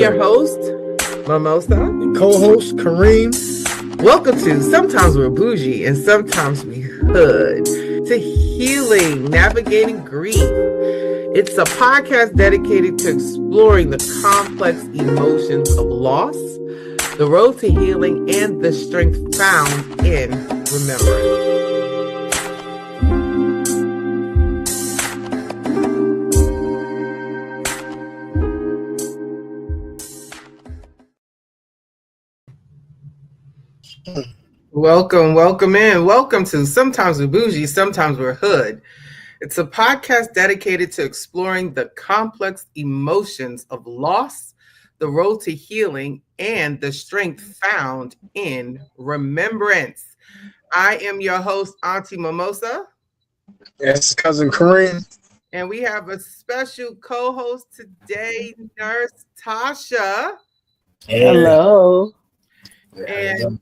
your host, Mimosa, and co-host Kareem. Welcome to Sometimes We're Boujee and Sometimes We Hood, to healing, navigating grief. It's a podcast dedicated to exploring the complex emotions of loss, the road to healing, and the strength found in remembrance. Welcome in. Welcome to Sometimes We're Boujee, Sometimes We're Hood. It's a podcast dedicated to exploring the complex emotions of loss, the road to healing, and the strength found in remembrance. I am your host, Auntie Mimosa. Yes, cousin Kareem. And we have a special co-host today, Nurse Tasha. Hello. And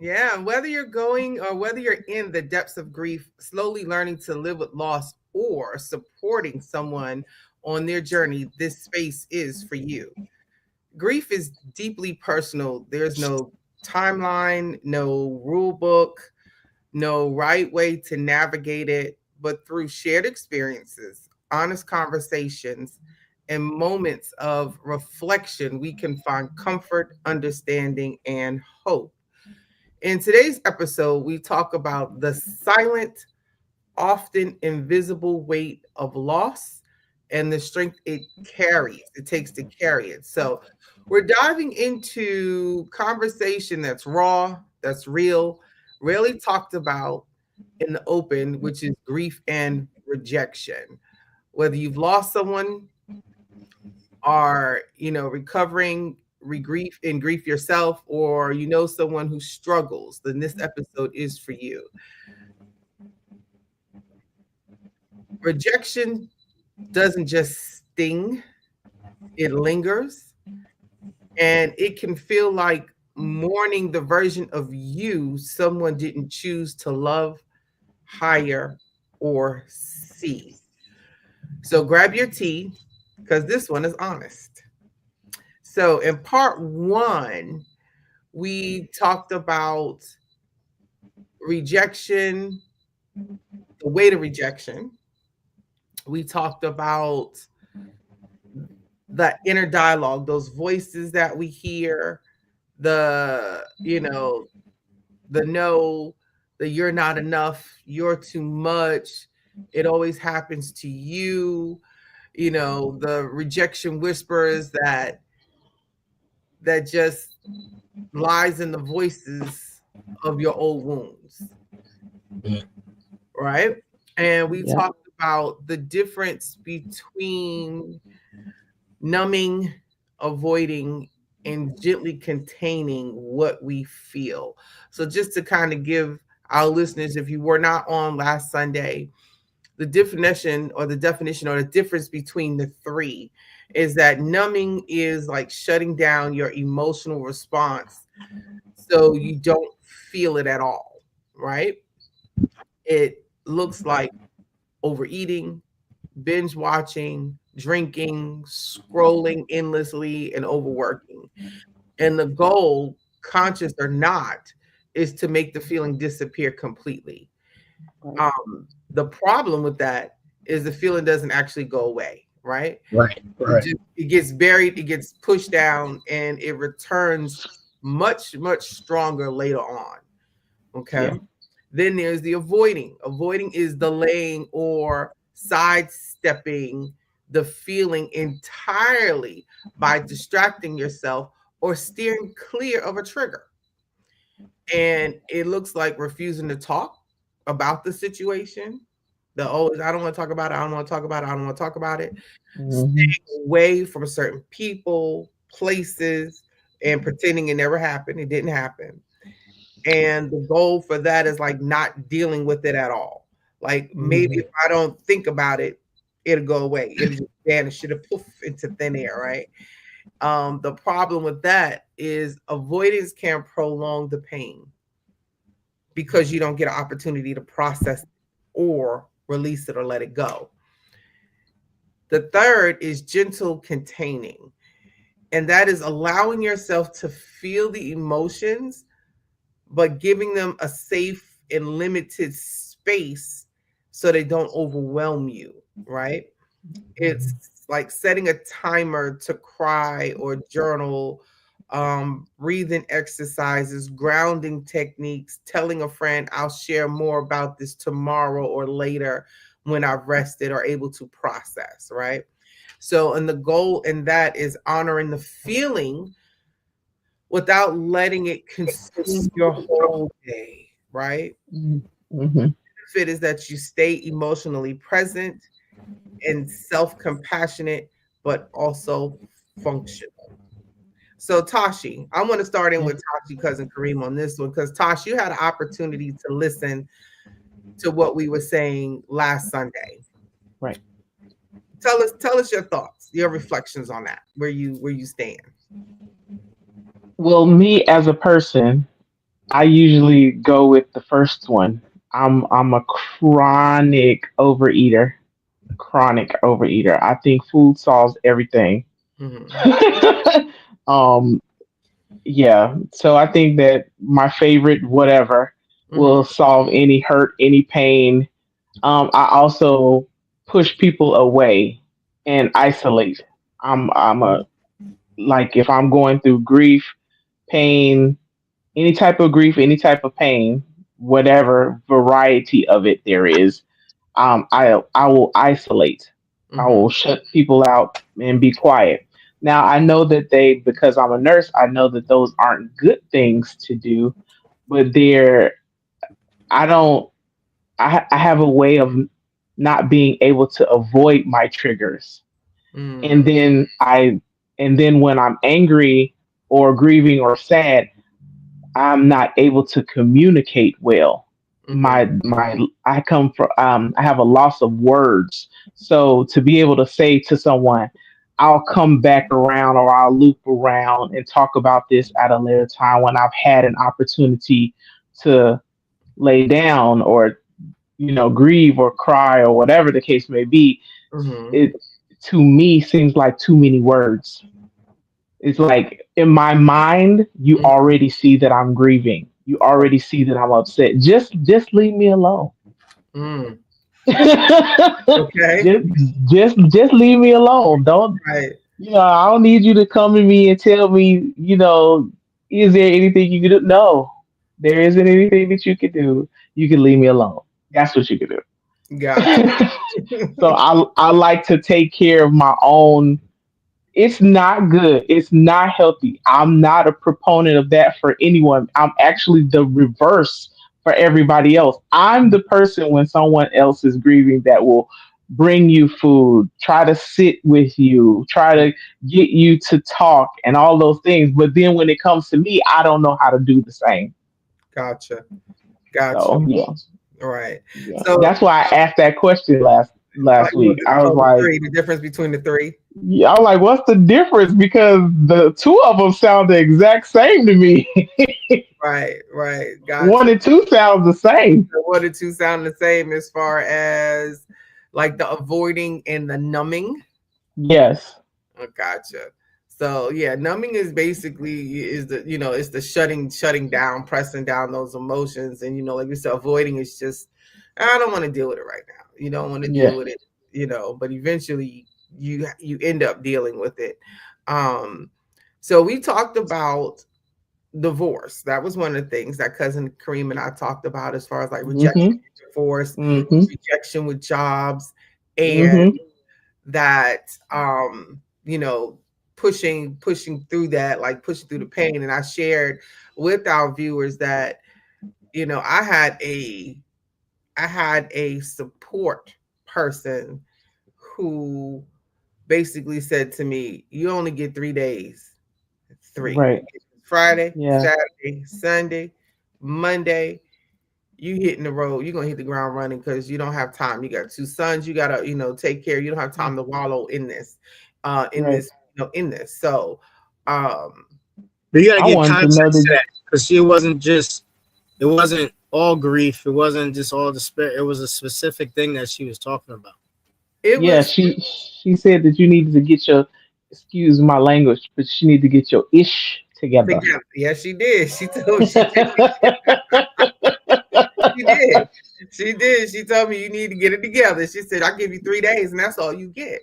yeah, whether you're going or whether you're in the depths of grief, slowly learning to live with loss, or supporting someone on their journey, this space is for you. Grief is deeply personal. There's no timeline, no rule book, no right way to navigate it, but through shared experiences, honest conversations, and moments of reflection, we can find comfort, understanding, and hope. In today's episode, we talk about the silent, often invisible weight of loss and the strength it takes to carry it. So, we're diving into conversation that's raw, that's real, rarely talked about in the open, which is grief and rejection. Whether you've lost someone, are recovering grief yourself, or someone who struggles, then this episode is for you. Rejection doesn't just sting, it lingers, and it can feel like mourning the version of you someone didn't choose to love, hire, or see. So grab your tea, because this one is honest. So in part one, we talked about rejection, the weight of rejection. We talked about the inner dialogue, those voices that we hear, the no, the you're not enough, you're too much, it always happens to you, the rejection whispers that just lies in the voices of your old wounds. Right? And we talked about the difference between numbing, avoiding, and gently containing what we feel. So just to kind of give our listeners, if you were not on last Sunday, the definition or the difference between the three is that numbing is like shutting down your emotional response so you don't feel it at all, right? It looks like overeating, binge watching, drinking, scrolling endlessly, and overworking. And the goal, conscious or not, is to make the feeling disappear completely. The problem with that is the feeling doesn't actually go away, right? Right. It gets buried, it gets pushed down, and it returns much, much stronger later on. Okay. Yeah. Then there's the avoiding. Avoiding is delaying or sidestepping the feeling entirely by distracting yourself or steering clear of a trigger. And it looks like refusing to talk about the situation. I don't want to talk about it. I don't want to talk about it. I don't want to talk about it. Mm-hmm. Staying away from certain people, places, and pretending it never happened. It didn't happen. And the goal for that is like not dealing with it at all. Like maybe if I don't think about it, it'll go away. It'll just vanish. It'll poof into thin air, right? The problem with that is avoidance can prolong the pain because you don't get an opportunity to process it or release it or let it go. The third is gentle containing. And that is allowing yourself to feel the emotions, but giving them a safe and limited space so they don't overwhelm you, right? It's like setting a timer to cry or journal, breathing exercises, grounding techniques, telling a friend, I'll share more about this tomorrow or later when I've rested or able to process, right? So, and the goal in that is honoring the feeling without letting it consume your whole day, right? Mm-hmm. Benefit is that you stay emotionally present and self-compassionate, but also functional. So Tashi, I want to start in with Tashi, cousin Kareem, on this one because Tosh, you had an opportunity to listen to what we were saying last Sunday. Right. Tell us your thoughts, your reflections on that, where you stand. Well, me as a person, I usually go with the first one. I'm a chronic overeater. I think food solves everything. Mm-hmm. um, yeah. So I think that my favorite whatever Mm-hmm. will solve any hurt, any pain. I also push people away and isolate. I'm a like if I'm going through grief, pain, any type of grief, any type of pain, whatever variety of it there is, I will isolate. I Mm-hmm. will shut people out and be quiet. Now I know that because I'm a nurse, I know that those aren't good things to do, but I don't. I have a way of not being able to avoid my triggers, and Mm-hmm. then when I'm angry or grieving or sad, I'm not able to communicate well. Mm-hmm. I come from I have a loss of words. So to be able to say to someone, I'll come back around or I'll loop around and talk about this at a later time when I've had an opportunity to lay down or grieve or cry or whatever the case may be, Mm-hmm. it to me seems like too many words. It's like in my mind, you already see that I'm grieving. You already see that I'm upset. Just leave me alone. Mm-hmm. Okay. just just leave me alone. Don't Right. I don't need you to come to me and tell me, is there anything you can do? No. There isn't anything that you can do. You can leave me alone. That's what you can Gotcha. do. So I like to take care of my own. It's not good. It's not healthy. I'm not a proponent of that for anyone. I'm actually the reverse for everybody else. I'm the person when someone else is grieving that will bring you food, try to sit with you, try to get you to talk and all those things. But then when it comes to me, I don't know how to do the same. Gotcha. Gotcha. So yeah, All right. yeah. So, That's why I asked that question last week. I was oh, the like, three, the difference between the three. yeah, I'm like, what's the difference? Because the two of them sound the exact same to me. Right, right. Gotcha. One and two sounds the same. So what the two sound the same as far as like the avoiding and the numbing? Yes. Oh, gotcha. So yeah, numbing is basically is the it's the shutting down, pressing down those emotions, and like we said, avoiding is just I don't want to deal with it right now. You don't want to deal Yeah. with it, but eventually you end up dealing with it. Um, so we talked about divorce. That was one of the things that cousin Kareem and I talked about as far as like rejection, Mhm. divorce, Mhm. rejection with jobs, and Mhm. that pushing through that, like pushing through the pain. And I shared with our viewers that I had a support person who basically said to me, you only get 3 days. Three. Right. Friday, Yeah. Saturday, Sunday, Monday, you hitting the road, you're gonna hit the ground running because you don't have time. You got two sons, you gotta, take care. You don't have time to wallow in this, in Right. this, in this. So um But you got to I give wanted to know context to that. that because it wasn't all grief. It wasn't just all despair. It was a specific thing that she was talking about. it Yeah, was she said that you needed to get excuse my language, but you need to get your ish together. Together. Yes, she did. She did. She did. She told me you need to get it together. She said, I'll give you 3 days and that's all you get.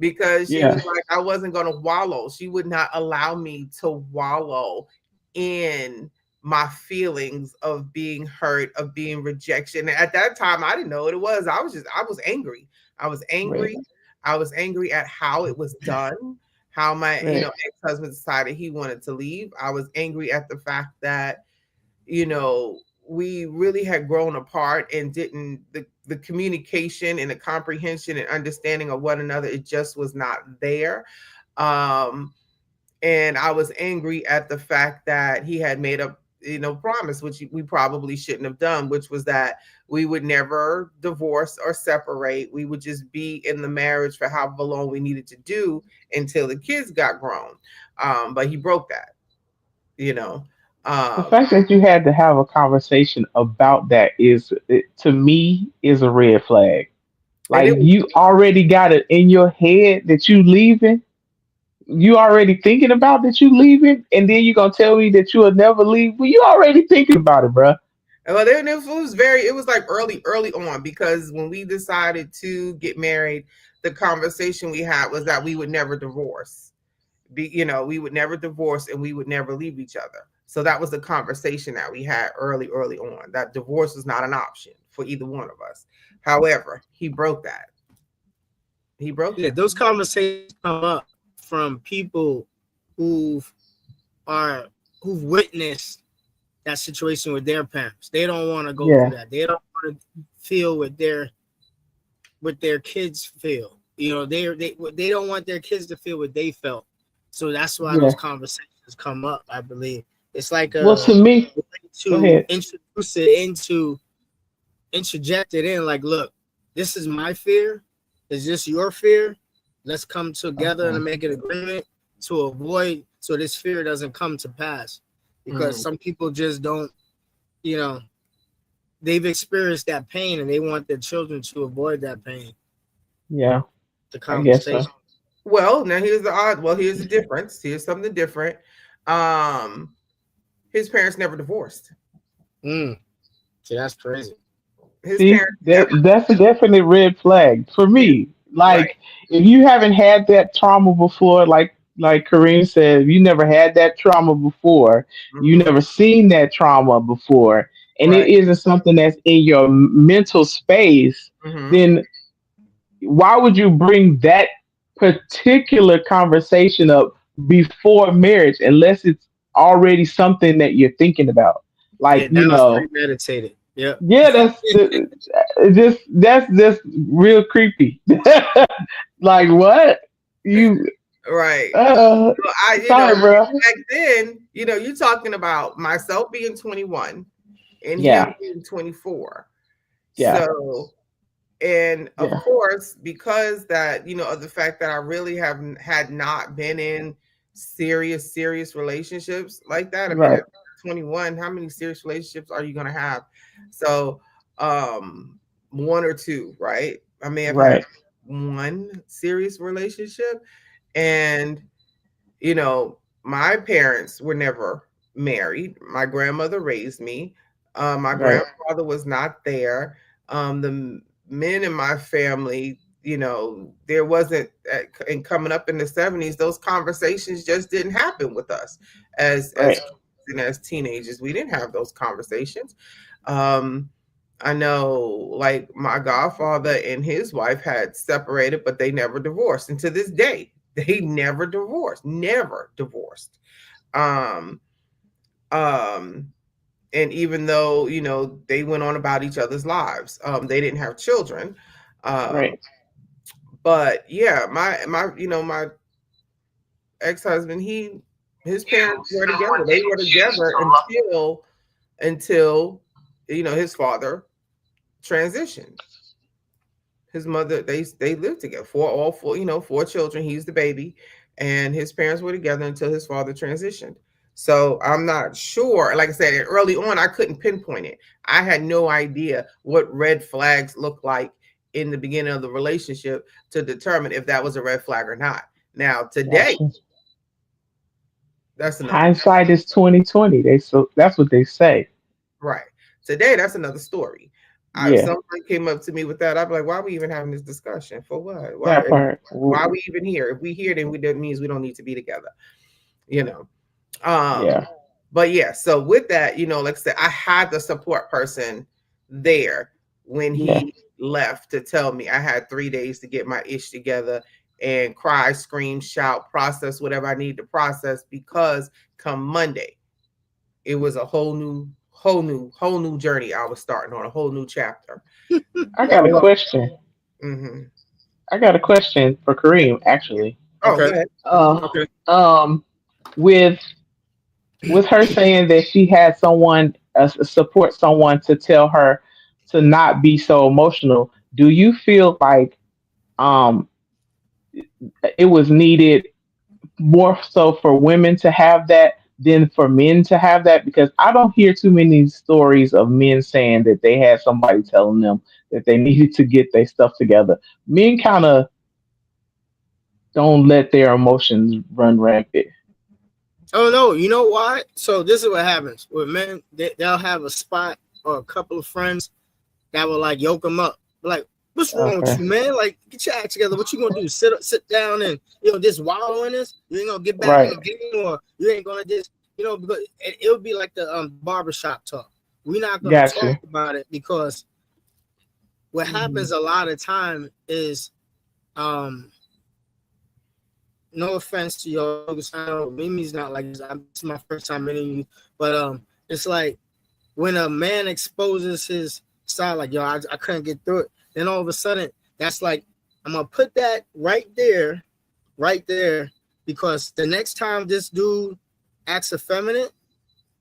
Because she Yeah. was like, I wasn't going to wallow. She would not allow me to wallow in my feelings of being hurt, of being rejection. And at that time, I didn't know what it was. I was angry. I was Right. angry. I was angry at how it was done, how my, Right. ex-husband decided he wanted to leave. I was angry at the fact that, you know, we really had grown apart and didn't the communication and the comprehension and understanding of one another, it just was not there. um and I was angry at the fact that he had made a promise, which we probably shouldn't have done, which was that we would never divorce or separate. We would just be in the marriage for however long we needed to do until the kids got grown. But he broke that, you know. The um fact that you had to have a conversation about that to me, is a red flag. and Like it was you already got it in your head that you leaving. You already thinking about that you leaving, and then you gonna tell me that you will never leave. Well, you already thinking about it, bruh. Well, then it was like early on, because when we decided to get married, the conversation we had was that we would never divorce. We would never divorce and we would never leave each other. So that was the conversation that we had early on, that divorce was not an option for either one of us. However, he broke that. He broke Yeah, that. those conversations come up from people who've are who've witnessed that situation with their parents. They don't want to go through Yeah, that. They don't want to feel what their kids feel. They don't want their kids to feel what they felt. So that's why yeah. those conversations come up. I believe it's like Well, a to me, way go to ahead. introduce it into interject it in. Like, look, this is my fear. Is this your fear? Let's come together Okay. and make an agreement to avoid so this fear doesn't come to pass. Because Mm. some people just don't, you know, they've experienced that pain and they want their children to avoid that pain. Yeah, The I guess so. conversation. Well, now here's the difference. Here's something different. Um, his parents never divorced. Mm, see, that's crazy. His See, parents never. that's a definite red flag for Yeah, me. right. Like, if you haven't had that trauma before, like Kareem said, if you never had that trauma before, you Hmm. never seen that trauma before, and it Right. isn't something that's in your mental space, Hmm. then why would you bring that particular conversation up before marriage unless it's already something that you're thinking about? Like, Yeah, that was premeditated. Yep. yeah, that's just real creepy. Like what? You Right. uh So sorry, bro. back then, you're talking about myself being 21 and him Yeah, being 24. yeah, So, and of yeah. course, because that, of the fact that I really had not been in serious relationships like that. I mean, Right, at 21, how many serious relationships are you going to have? So, one or two, right? I may have had right, one serious relationship. And my parents were never married. My grandmother raised me. My right, grandfather was not there. The men in my family, there wasn't, and coming up in the 70s, those conversations just didn't happen with us as right, kids and as teenagers. We didn't have those conversations. Um, I know, like, my godfather and his wife had separated, but they never divorced. And to this day, they never divorced. Um, um, and even though, they went on about each other's lives, they didn't have children. Um, right. but yeah, my ex-husband, his parents were together. They were together until his father transitioned. His mother, they lived together, four children. He's the baby, and his parents were together until his father transitioned. So I'm not sure. Like I said, early on, I couldn't pinpoint it. I had no idea what red flags looked like in the beginning of the relationship to determine if that was a red flag or not. Now today, Gotcha. that's another Hindsight is 2020. That's what they say. right. Today, that's another story. If Yeah, someone came up to me with that, I'd be like, "Why are we even having this discussion? For what? that part. Why are we even here? If we here, then that means we don't need to be together." You know. Yeah, But yeah, so with that, like I said, I had the support person there when yeah. he left to tell me I had 3 days to get my ish together and cry, scream, shout, process whatever I need to process because come Monday, it was a whole new journey I was starting on, a whole new chapter. I got a So, question. mhm. I got a question for Kareem, actually. Oh, Okay. go ahead. Uh, Okay. um, with her saying that she had someone support someone to tell her to not be so emotional. Do you feel like um it was needed more so for women to have that than for men to have that? Because I don't hear too many stories of men saying that they had somebody telling them that they needed to get their stuff together. Men kind of don't let their emotions run rampant. Oh no, you know why? So this is what happens with men. They'll have a spot or a couple of friends that will like yoke them up. Like, what's wrong with Okay. you, man? Like, get your act together. What you gonna do? Sit down and just wallow in this? You ain't gonna get back in Right. the game, or you ain't gonna just because it'll be like the barbershop talk. We're not gonna talk Gotcha. about it because what Mhm. happens a lot of time is um no offense to y'all, because I know Mimi's not like this. This is my first time meeting you, but it's like when a man exposes his style, like I couldn't get through it. Then all of a sudden, that's like I'm gonna put that right there, because the next time this dude acts effeminate,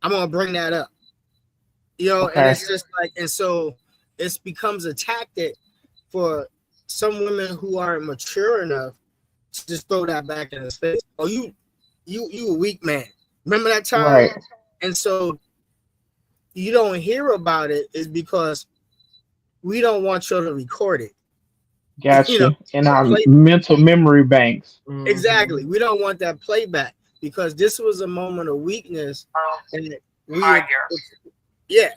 I'm gonna bring that up. And Okay. it's just like, and so it becomes a tactic for some women who aren't mature enough to just throw that back in his face. Oh, you a weak man. Remember that time? Right. And so you don't hear about it is because we don't want you to record it. you know, Gotcha. In our play mental memory banks. exactly. Mhm. We don't want that playback because this was a moment of weakness, and we had, yeah.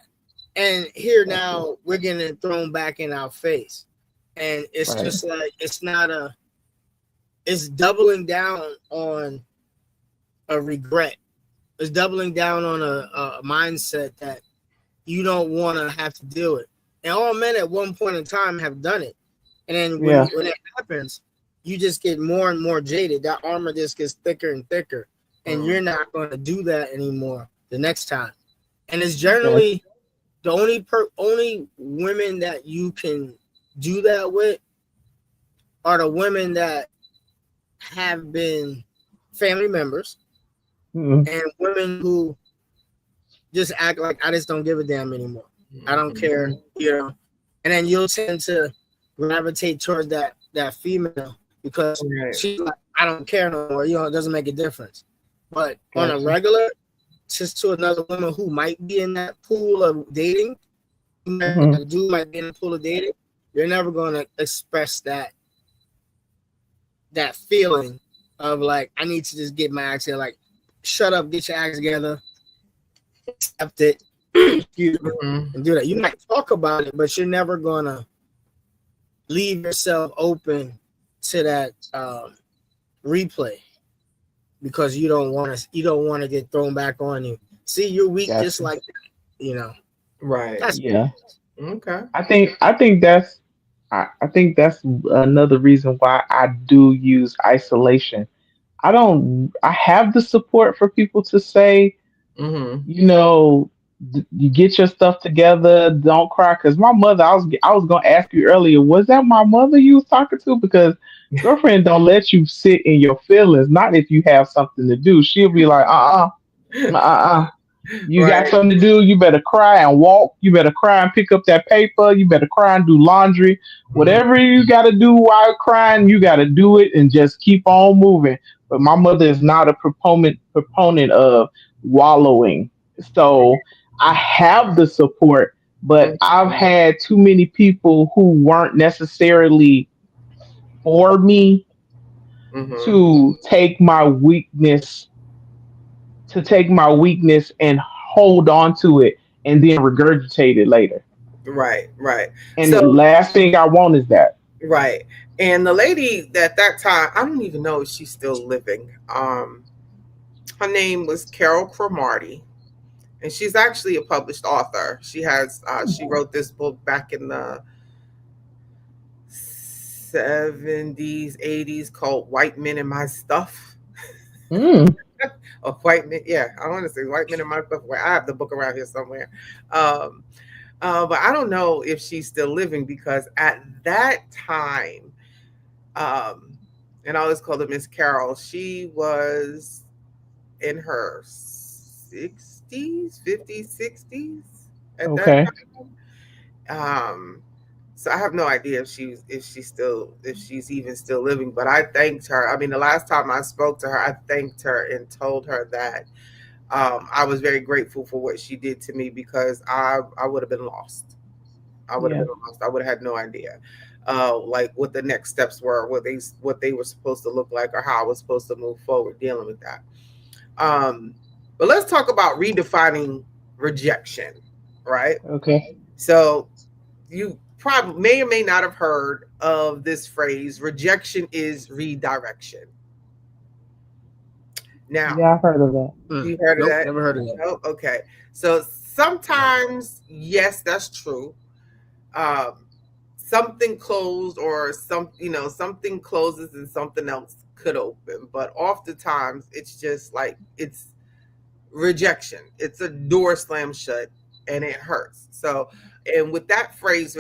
And here Gotcha. now we're getting it thrown back in our face, and it's Right. just like it's doubling down on a regret. It's doubling down on a mindset that you don't want to have to deal with. And all men at one point in time have done it. And then Yeah. when it happens, you just get more and more jaded. That armor just gets thicker and thicker, and Mhm. you're not going to do that anymore the next time. And it's Okay. generally the only women that you can do that with are the women that have been family members Mm-hmm. and women who just act like I just don't give a damn anymore. I don't care, Mhm. And then you'll tend to gravitate towards that female because Right. she's like, I don't care no more. It doesn't make a difference. But on a Gotcha. regular, just to another woman who might be in that pool of dating, Hmm. a dude might be in the pool of dating, you're never going to express that feeling of like, I need to just get my act together. Like, shut up, get your act together, accept it, excuse me, Mhm. and do that. You might talk about it, but you're never gonna leave yourself open to that replay because you don't want to get thrown back on you. See, you're weak just Gotcha. like that, Right. That's Yeah. Okay. I think that's another reason why I do use isolation. I have the support for people to say, Mhm. you know, you get your stuff together, don't cry. Because my mother, I was gonna ask you earlier, was that my mother you was talking to? Because girlfriend don't let you sit in your feelings. Not if you have something to do. She'll be like, uh. You got Right. something to do, you better cry and walk. You better cry and pick up that paper. You better cry and do laundry. Mhm. Whatever you got to do while crying, you got to do it and just keep on moving. But my mother is not a proponent of wallowing. So I have the support, but I've Mhm. had too many people who weren't necessarily for me Mm-hmm. to take my weakness and hold on to it and then regurgitate it later. Right, right. And the So, last thing I want is that. right. And the lady at that time, I don't even know if she's still living. Her name was Carol Cromartie, and she's actually a published author. She wrote this book back in the 70s, 80s called White Men and My Stuff. Mm, Or White Men, yeah, I want to say White Men and My Stuff. Where I have the book around here somewhere. Um, but I don't know if she's still living because at that time, um, and I always call her Miss Carol, she was in her 60s, 50s, 60s at that okay. time. So I have no idea if she's even still living. But I thanked her. I mean, the last time I spoke to her, I thanked her and told her that I was very grateful for what she did to me because I would have been lost. I would have Yeah. been lost. I would have had no idea, like what the next steps were, what they were supposed to look like, or how I was supposed to move forward dealing with that. Um, but let's talk about redefining rejection, right? Okay. So you probably may or may not have heard of this phrase: rejection is redirection. Now, Yeah, I've heard of that. you heard of Nope, that? never heard of that. No, okay. So sometimes, yes, that's true. Um, Something closed, or something closes and something else could open. But oftentimes, it's just like it's rejection. It's a door slammed shut, and it hurts. So, and with that phrase,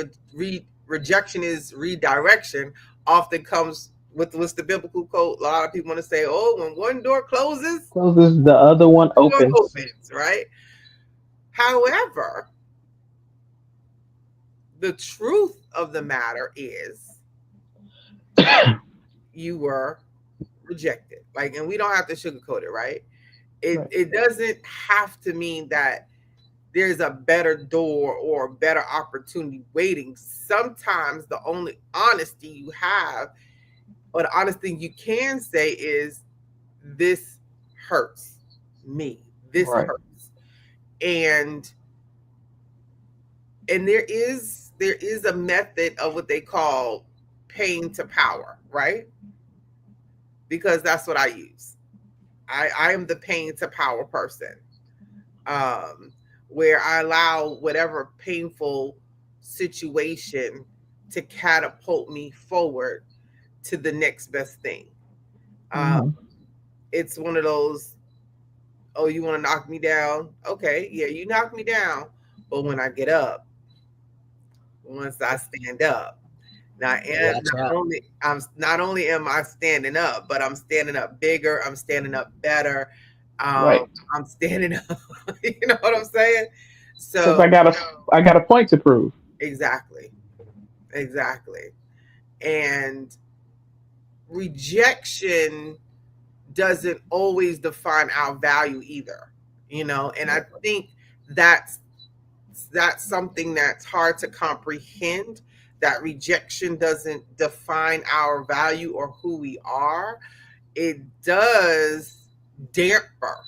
rejection is redirection, often comes with what's the biblical quote. A lot of people want to say, "Oh, when one door closes, Closes, the other one the door opens. opens." Right. However, the truth of the matter is, you were rejected. Like, and we don't have to sugarcoat it, right? It Right. it doesn't have to mean that there's a better door or a better opportunity waiting. Sometimes the only honesty you have, or the honest thing you can say is, this hurts me. This Right. hurts. And there is a method of what they call pain to power, right? Because that's what I use. I am the pain to power person. um, where I allow whatever painful situation to catapult me forward to the next best thing. Um, Mhm. it's one of those, oh, you want to knock me down? Okay, yeah, you knock me down. But when I get up, once I stand up, now, and Watch out. not only am I standing up, but I'm standing up bigger. I'm standing up better. Right. I'm standing up. You know what I'm saying? Because So, I got a point to prove. exactly, exactly. And rejection doesn't always define our value either, and I think that's that's something that's hard to comprehend, that rejection doesn't define our value or who we are. It does damper,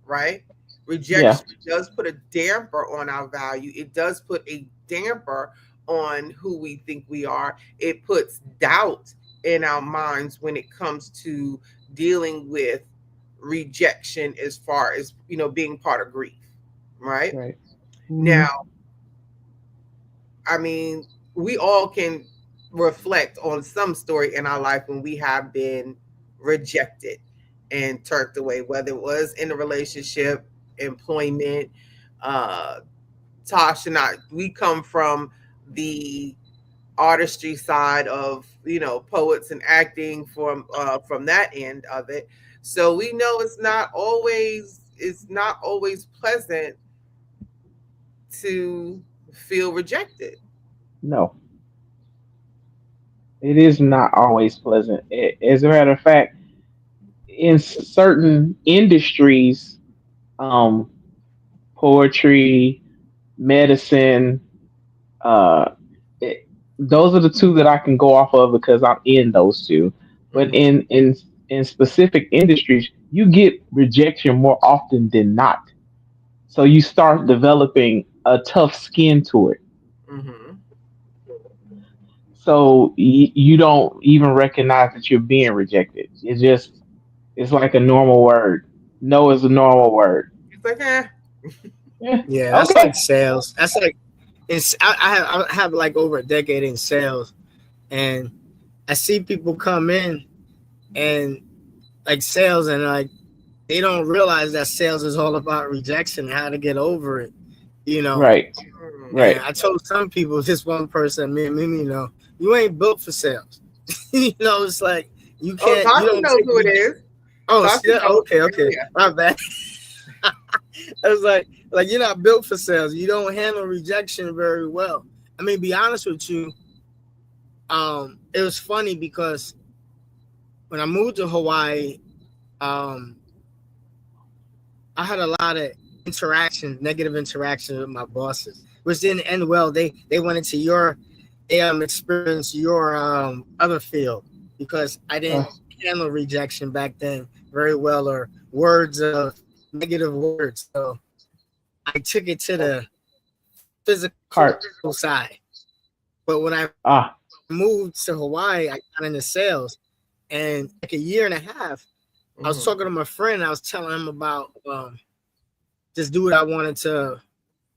right? Yeah. Rejection does put a damper on our value. It does put a damper on who we think we are. It puts doubt in our minds when it comes to dealing with rejection, as far as being part of grief, right? Right. Hmm. Now, I mean, we all can reflect on some story in our life when we have been rejected and turned away, whether it was in a relationship, employment. Uh, Tosh and I, we come from the artistry side of poets and acting, from that end of it. So we know it's not always pleasant to feel rejected. No, it is not always pleasant. As a matter of fact, in certain industries, um, poetry, medicine, uh, it, those are the two that I can go off of because I'm in those two. But Mm-hmm. in specific industries, you get rejection more often than not. So you start developing a tough skin to it. Mm-hmm. So you don't even recognize that you're being rejected. It's like a normal word. No is a normal word. It's like, eh. Yeah. Yeah, that's like Okay. sales. That's like it's. I have like over a decade in sales, and I see people come in and like sales, and like they don't realize that sales is all about rejection, how to get over it, you know. Right. Mm. And Right. I told some people, this one person, me and Mimi, you ain't built for sales. It's like Oh, you Tati don't knows take who it is. Oh, Tati yeah, knows. okay, Yeah. my bad. I was like you're not built for sales. You don't handle rejection very well. I mean, be honest with you. It was funny because when I moved to Hawaii, um, I had a lot of interactions, negative interactions with my bosses, which didn't end well. They went into they experienced your other field because I Uh, didn't handle rejection back then very well, or words of negative words. So I took it to the physical Heart. side. But when I Ah. moved to Hawaii, I got into sales, and like a year and a half, I was Mm-hmm. talking to my friend. I was telling him about this dude I wanted to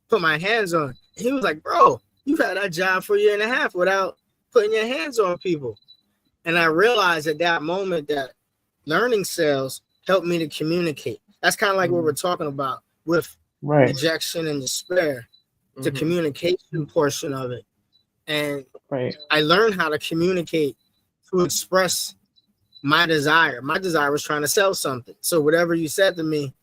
put my hands on. He was like, "Bro, you've had that job for a year and a half without putting your hands on people." And I realized at that moment that learning sales helped me to communicate. That's kind of like what we're Mm-hmm. talking about with Right. rejection and despair, the Mm-hmm. communication portion of it. And Right. I learned how to communicate to express my desire. My desire was trying to sell something. So whatever you said to me,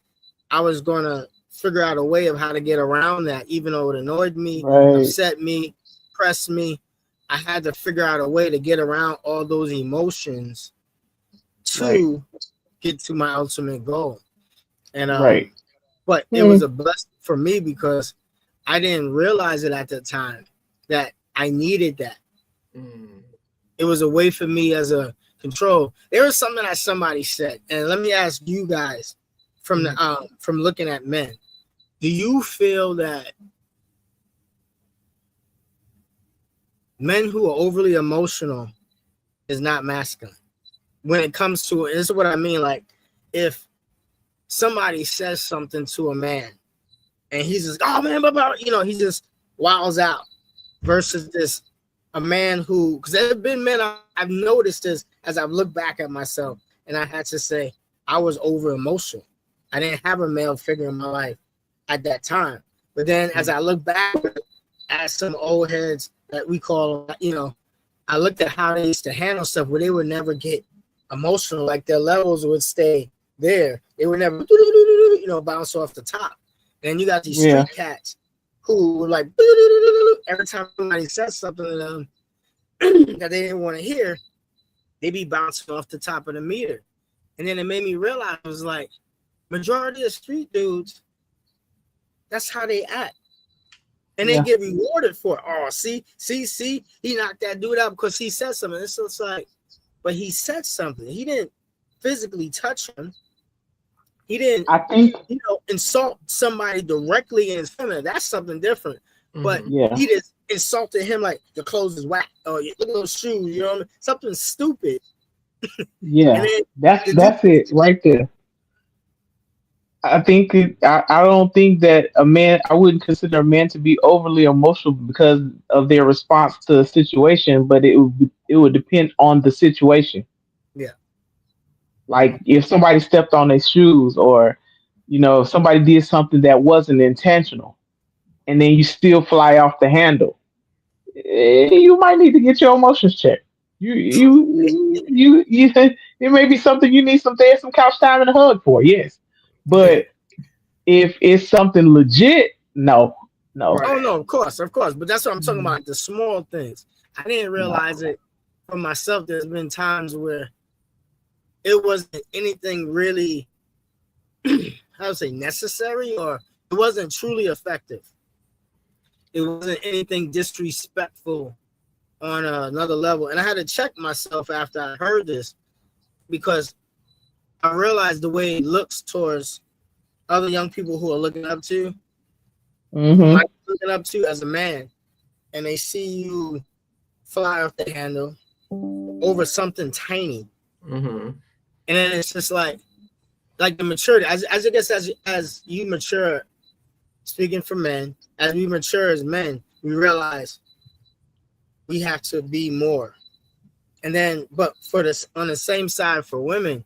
I was going to figure out a way of how to get around that, even though it annoyed me, Right. upset me, pressed me. I had to figure out a way to get around all those emotions Right. to get to my ultimate goal. And Right. but it was Mm, a blessing for me because I didn't realize it at the time that I needed that. Mm-hmm. It was a way for me as a control. There was something that somebody said, and let me ask you guys from looking at men. Do you feel that men who are overly emotional is not masculine? When it comes to this is what I mean. Like if somebody says something to a man and he's just, oh man, he just wows out versus this a man who, because there have been men I've noticed this as I've looked back at myself, and I had to say I was over emotional. I didn't have a male figure in my life at that time. But then as I look back at some old heads that we call, I looked at how they used to handle stuff where they would never get emotional, like their levels would stay there. They would never, bounce off the top. And you got these yeah. street cats who were like, every time somebody says something to them that they didn't want to hear, they be bouncing off the top of the meter. And then it made me realize it was like, majority of street dudes, that's how they act. And they Yeah. get rewarded for it. Oh, see, he knocked that dude out because he said something. It's just like, but he said something. He didn't physically touch him. He didn't, I think. insult somebody directly in his feminine. That's something different. But Mm-hmm. Yeah. he just insulted him like your clothes is whack. Oh, look at those shoes. You know what I mean? Something stupid. And Yeah. then the dude, That's it right there. I don't think that a man. I wouldn't consider a man to be overly emotional because of their response to a situation, but it would depend on the situation. yeah, Like if somebody stepped on their shoes, or if somebody did something that wasn't intentional, and then you still fly off the handle, you might need to get your emotions checked. You. It may be something you need some couch time and a hug for. Yes, yeah. but if it's something legit, no, no, Oh Right. no, of course. But that's what I'm talking mm, about. The small things. I didn't no. realize it for myself. There's been times where it wasn't anything really, how to say, necessary, or it wasn't truly effective. It wasn't anything disrespectful on another level. And I had to check myself after I heard this. because I realized the way it looks towards other young people who are looking up to, who Mm-hmm. might be looking up to as a man, and they see you fly off the handle over something tiny, Mhm. and then it's just like the maturity as I guess as you mature, speaking for men, as we mature as men, we realize we have to be more. And then, but for this on the same side for women,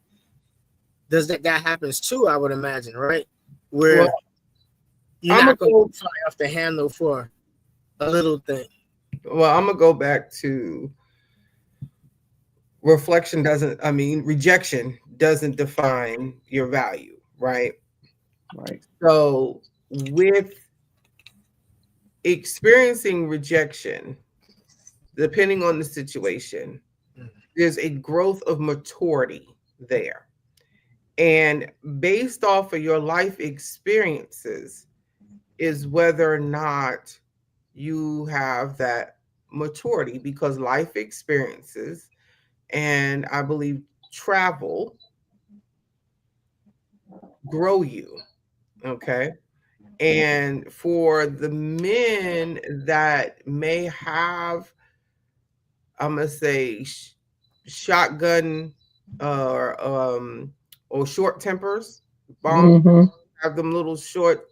does that happens too? I would imagine, right? Well, Where you're I'm gonna not going go. to fly off the handle for a little thing. Well, I'm gonna go back to reflection. Doesn't I mean rejection doesn't define your value, right? Right. So with experiencing rejection, depending on the situation, there's a growth of maturity there. And based off of your life experiences, is whether or not you have that maturity because life experiences and I believe travel grow you. Okay. And for the men that may have, I'm gonna say, shotgun or short tempers, bomb Mm-hmm. have them little short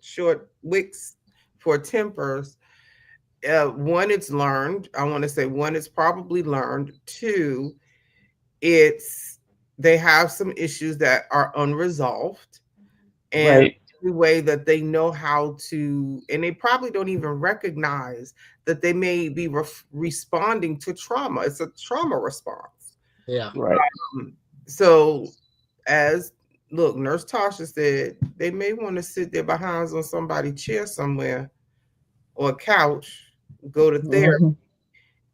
wicks for tempers. One, it's learned. I want to say one, it's probably learned. Two, it's they have some issues that are unresolved, and Right. the way that they know how to, and they probably don't even recognize that they may be responding to trauma. It's a trauma response. Yeah. Right. Um, so, as look, Nurse Tasha said, they may want to sit their behinds on somebody's chair somewhere or a couch, go to therapy Mm-hmm.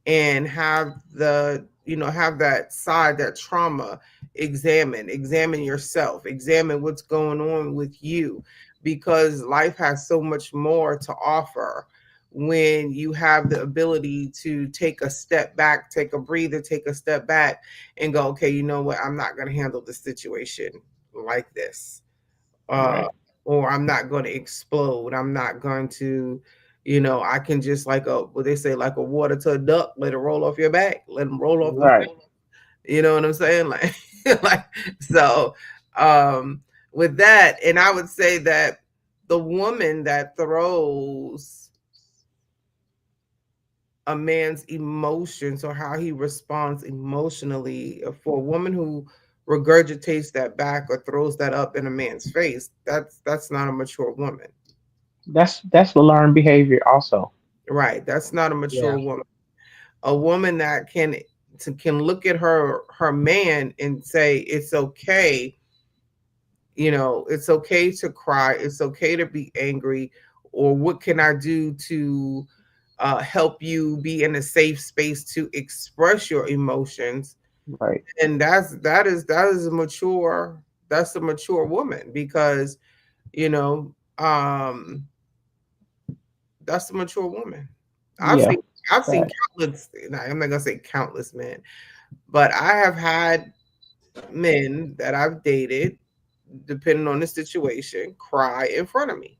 and have have that side, that trauma, examine yourself, examine what's going on with you, because life has so much more to offer when you have the ability to take a step back, take a breather, take a step back and go, okay, you know what, I'm not going to handle this situation like this, uh, Right. or I'm not going to explode. I'm not going to, I can just like a what they say, like a water to a duck, let it roll off your back, let them roll off the, Right. you know what I'm saying? Like, like so. Um, with that, and I would say that the woman that throws a man's emotions or how he responds emotionally, for a woman who regurgitates that back or throws that up in a man's face, that's not a mature woman. That's the learned behavior also. Right, that's not a mature Yeah. woman. A woman that can look at her man and say it's okay, it's okay to cry, it's okay to be angry, or what can I do to help you be in a safe space to express your emotions. Right. And that is a mature woman, because you know um that's a mature woman. I've Yeah. seen I've seen Fact. countless, I'm not gonna say countless men, but I have had men that I've dated, depending on the situation, cry in front of me.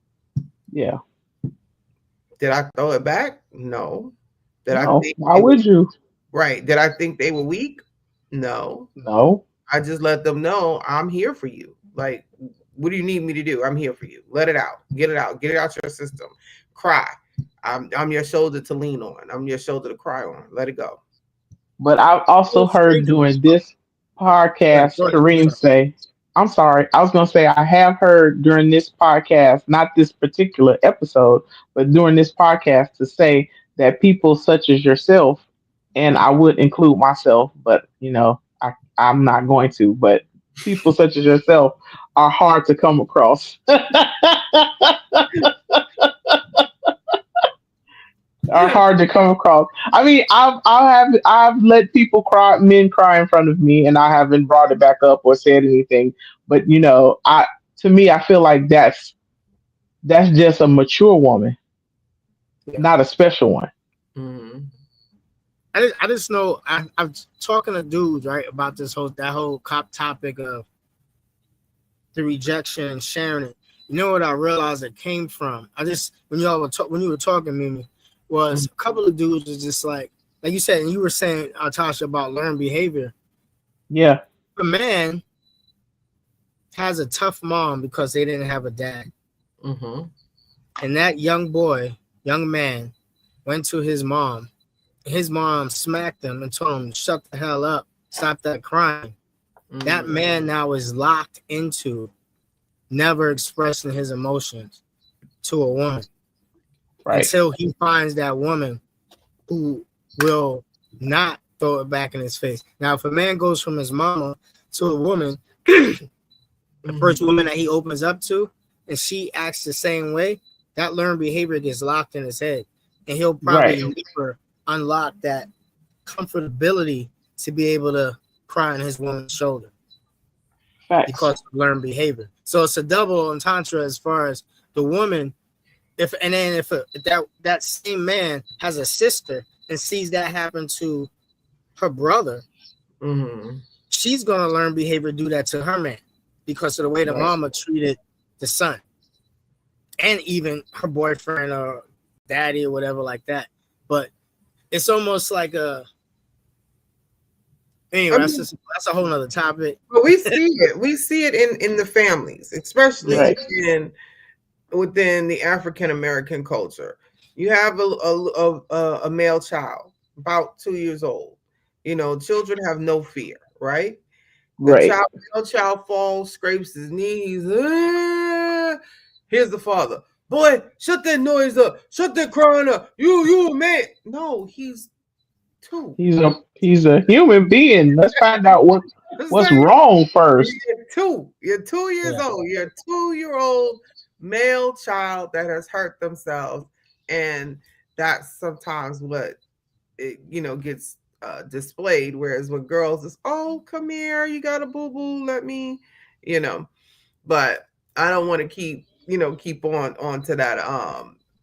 Yeah. Did I throw it back? No. Did I No. think Why they were would you? right? Did I think they were weak? No. No. I just let them know I'm here for you. Like, what do you need me to do? I'm here for you. Let it out. Get it out. Get it out your system. Cry. I'm your shoulder to lean on. I'm your shoulder to cry on. Let it go. But I've also heard during this podcast, Go ahead. I'm Kareem sorry. say, I'm sorry, I was going to say, I have heard during this podcast, not this particular episode, but during this podcast to say that people such as yourself, and I would include myself, but I'm not going to, but people such as yourself are hard to come across. Are hard to come across. I mean, I've let people cry, men cry in front of me, and I haven't brought it back up or said anything. But I to me, I feel like that's just a mature woman, Yeah. not a special one. Mhm. I just know I'm talking to dudes right about that whole cop topic of the rejection and sharing it. You know what I realized it came from? I just when you were talking, Mimi, was a couple of dudes was just like you said, and you were saying, Tasha, about learned behavior. Yeah. A man has a tough mom because they didn't have a dad, Mm-hmm. and that young man, went to his mom. His mom smacked him and told him, "Shut the hell up, stop that crying." That Mm-hmm. man now is locked into never expressing his emotions to a woman Right. until he finds that woman who will not throw it back in his face. Now, if a man goes from his mama to a woman, the first woman that he opens up to, and she acts the same way, that learned behavior gets locked in his head. And he'll Right. probably never unlock that comfortability to be able to cry on his woman's shoulder Facts. because of learned behavior. So it's a double entendre as far as the woman. If that same man has a sister and sees that happen to her brother, Mm-hmm. she's gonna learn behavior, do that to her man because of the way the Right. mama treated the son and even her boyfriend or daddy or whatever like that. But it's almost like a anyway. I mean, That's a whole nother topic. but we see it. We see it in the families, especially Right. within the African American culture. You have a male child about 2 years old. You know, children have no fear, right? The Right. male child falls, scrapes his knees. "Ah." Here's the father. Boy, shut that noise up. Shut that crying up. You a man. No, he's two. He's a human being. Let's find out It's what's like wrong first. you're two. You're 2 years Yeah. old. You're a 2 year old male child that has hurt themselves. And that's sometimes what gets displayed. Whereas with girls, it's, oh, come here, you got a boo boo, let me, you know. But I don't want to keep on to that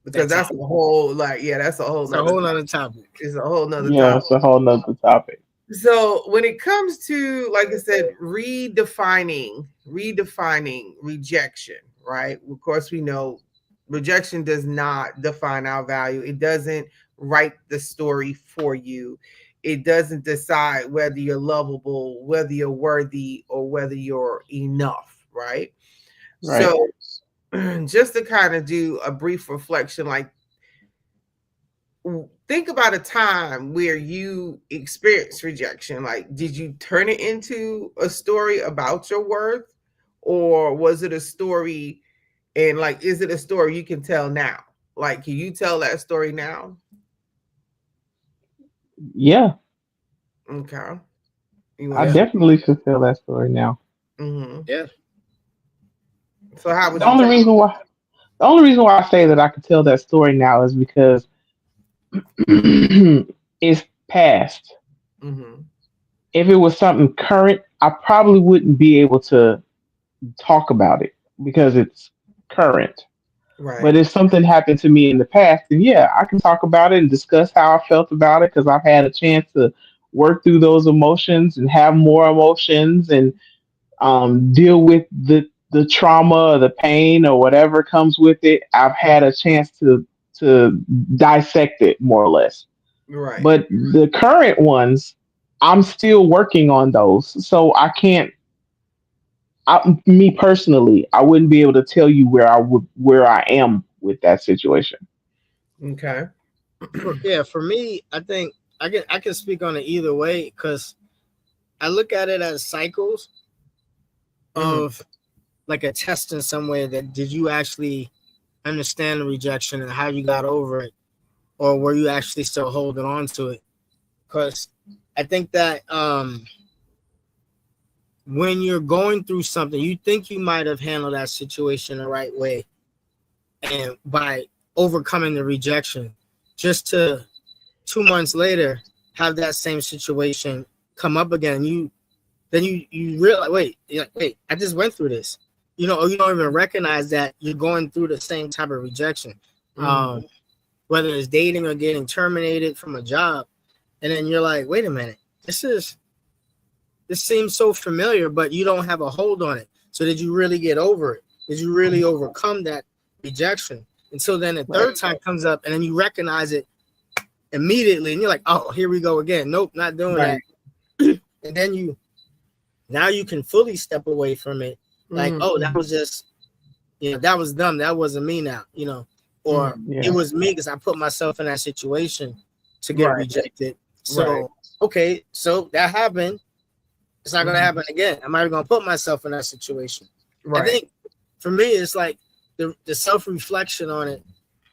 because That that's a topic. whole that's a whole It's a nother whole other topic. it's a whole nother Yeah, topic. it's a whole nother topic. So when it comes to, like I said, redefining rejection, right? Of course, we know rejection does not define our value. It doesn't write the story for you. It doesn't decide whether you're lovable, whether you're worthy, or whether you're enough, right? Right. So just to kind of do a brief reflection, like think about a time where you experienced rejection. Like, did you turn it into a story about your worth, or was it a story? And like, is it a story you can tell now? Like, can you tell that story now? Yeah, Okay. You I want Yeah. to? definitely should tell that story now. Mm-hmm. Yeah. So how would The you only tell? reason why the only reason why I say that I could tell that story now is because it's past. Mm-hmm. If it was something current, I probably wouldn't be able to talk about it because it's current. But Right. if something happened to me in the past, then yeah, I can talk about it and discuss how I felt about it because I've had a chance to work through those emotions and have more emotions and deal with the trauma or the pain or whatever comes with it. I've had a chance to dissect it more or less. Right. But the current ones, I'm still working on those, so I can't. Me personally, I wouldn't be able to tell you where I am with that situation. Okay. For me, I think I can speak on it either way because I look at it as cycles Mm-hmm. of like a test in some way that did you actually understand the rejection and how you got over it, or were you actually still holding on to it? Because I think that when you're going through something, you think you might have handled that situation the right way, and by overcoming the rejection, just to 2 months later have that same situation come up again, you realize, wait, I just went through this, or you don't even recognize that you're going through the same type of rejection, Mm-hmm. whether it's dating or getting terminated from a job. and then you're like, wait a minute, this seems so familiar, but you don't have a hold on it. So did you really get over it? Did you really overcome that rejection? And so then the Right. third time comes up, and then you recognize it immediately, and you're like, oh, here we go again. Nope, not doing Right. that. And then now you can fully step away from it. Like, oh, that was just, that was them. That wasn't me now, or Yeah. it was me because I put myself in that situation to get Right. rejected. So, Right. okay, so that happened. It's not going to happen again. I'm not going to put myself in that situation. I Right. think for me, it's like the self-reflection on it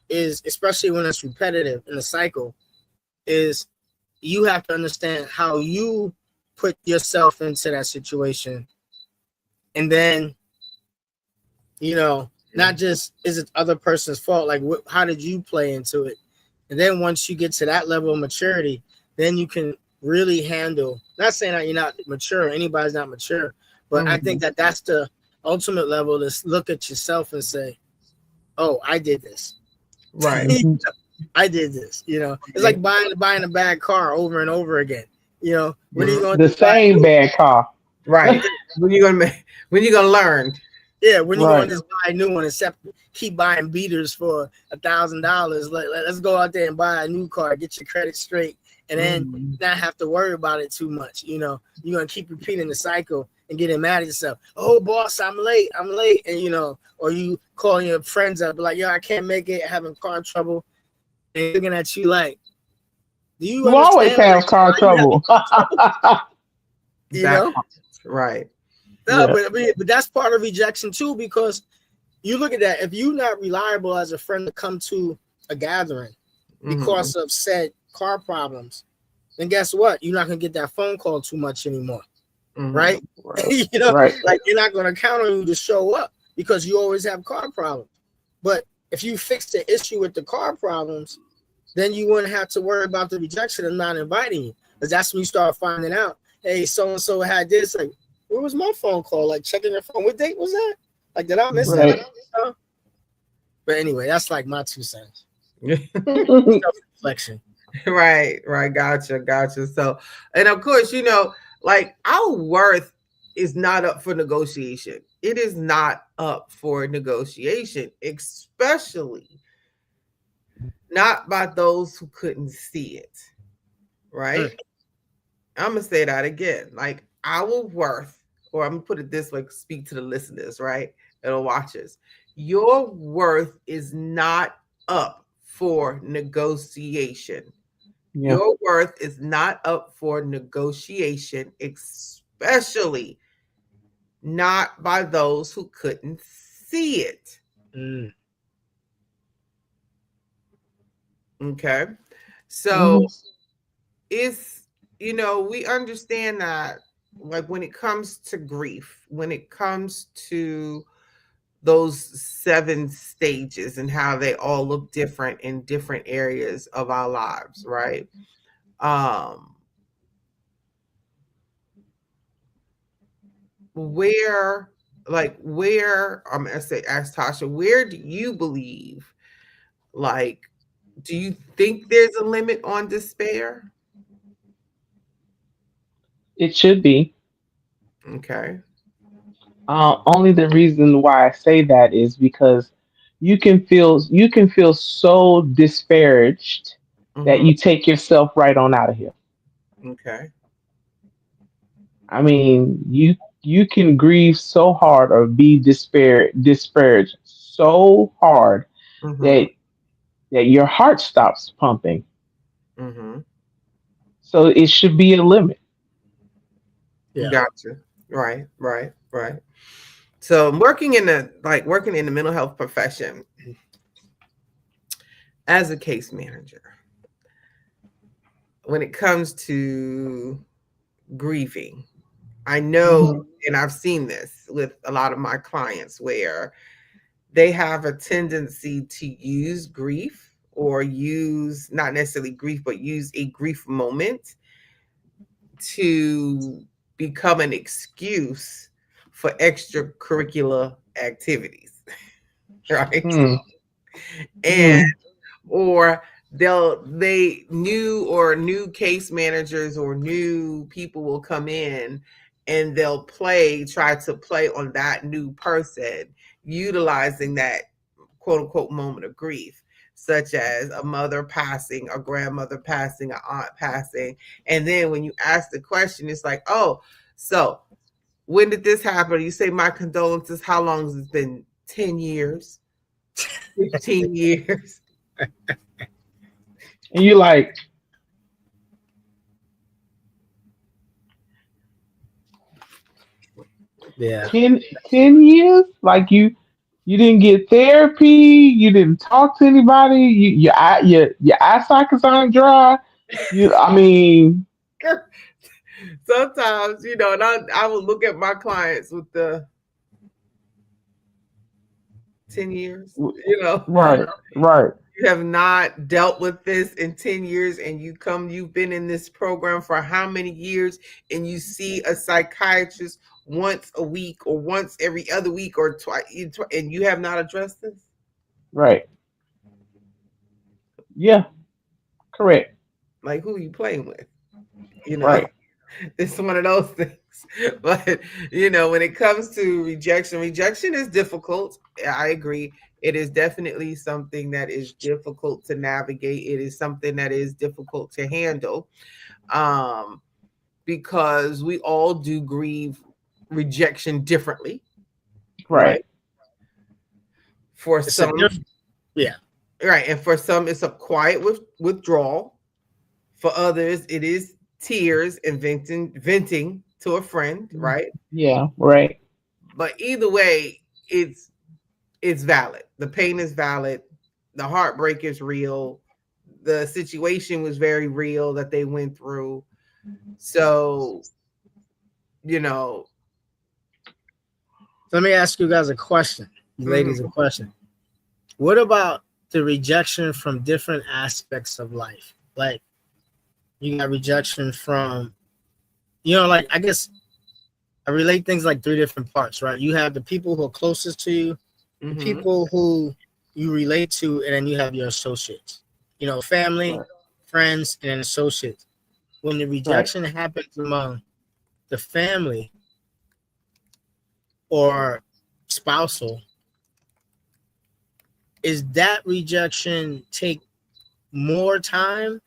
is, especially when it's repetitive in the cycle, is you have to understand how you put yourself into that situation. And then, not just is it other person's fault, like how did you play into it? And then once you get to that level of maturity, then you can really handle, not saying that you're not mature, anybody's not mature, but I think that that's the ultimate level, to look at yourself and say, oh, I did this. Right. Mhm. I did this. It's like buying a bad car over and over again. When are you going The to buy a same new? bad car. Right. When you gonna learn? Yeah, when you going Right. to just buy a new one, except keep buying beaters for $1,000. Let's go out there and buy a new car, get your credit straight, and then not have to worry about it too much. You're gonna keep repeating the cycle and getting mad at yourself. Oh, boss, I'm late, and or you calling your friends up like, yo, I can't make it, having car trouble, and looking at you like, do you You always understand have car why you having trouble. car trouble? You That know? part. Right. No, Yeah. but that's part of rejection too, because you look at that. If you're not reliable as a friend to come to a gathering because of said car problems, then guess what? You're not gonna get that phone call too much anymore, right? Right. Right. Like they're not gonna count on you to show up because you always have car problems. But if you fix the issue with the car problems, then you wouldn't have to worry about the rejection and not inviting you. Because that's when you start finding out, hey, so and so had this. Like, where was my phone call? Like checking your phone. What date was that? Like, did I miss Right. that? But anyway, that's like my 2 cents. Self-reflection. Right. Gotcha. So, and of course, like our worth is not up for negotiation. It is not up for negotiation, especially not by those who couldn't see it. Right. I'm gonna say that again. Like our worth, or I'm gonna put it this way, speak to the listeners, right? And the watchers. Your worth is not up for negotiation. Yeah. Your worth is not up for negotiation, especially not by those who couldn't see it. Mm. Okay. So Mhm. it's, we understand that, like, when it comes to grief, when it comes to those 7 stages and how they all look different in different areas of our lives, right? Um, where, I'm gonna say, ask Tasha, where do you believe, like, do you think there's a limit on despair? It should be. Okay. Only the reason why I say that is because you can feel so disparaged that Mm-hmm. you take yourself right on out of here. Okay. I mean, you can grieve so hard or be disparaged so hard Mm-hmm. that your heart stops pumping. Mm-hmm. So it should be a limit. Yeah. Gotcha. Right. So working in the mental health profession as a case manager, when it comes to grieving, I know, Mhm. and I've seen this with a lot of my clients where they have a tendency to use grief, or use, not necessarily grief, but use a grief moment to become an excuse for extracurricular activities, right? Hmm. And Hmm. or they new case managers or new people will come in and they'll try to play on that new person, utilizing that quote unquote moment of grief, such as a mother passing, a grandmother passing, an aunt passing. And then when you ask the question, it's like, oh, so when did this happen? You say, my condolences. How long has it been? 10 years, 15 years. And you're like, Yeah. 10 years? Like you didn't get therapy, you didn't talk to anybody, your eye sockets aren't dry. I mean, Sometimes, and I will look at my clients with the 10 years, right, right, you have not dealt with this in 10 years, and you've been in this program for how many years, and you see a psychiatrist once a week or once every other week or twice, and you have not addressed this. right. Yeah, correct. Like, who are you playing with? You know, Right, it's one of those things. But when it comes to rejection is difficult. I agree. It is definitely something that is difficult to navigate. It is something that is difficult to handle. Um, because we all do grieve rejection differently, right, right? For It's a some, different. Yeah. right, and for some, it's a quiet withdrawal. For others, it is tears and venting to a friend, right? yeah, right, But either way, it's valid. The pain is valid. The heartbreak is real. The situation was very real that they went through. So, you know, Let me ask you guys a question, you ladies, a mhm, question. What about the rejection from different aspects of life? Like you got rejection from, like I guess I relate things like three different parts, right? You have the people who are closest to you, the mhm, people who you relate to, and then you have your associates. Family, right, friends, and then associates. When the right. rejection happens among the family or spousal, is that rejection take more time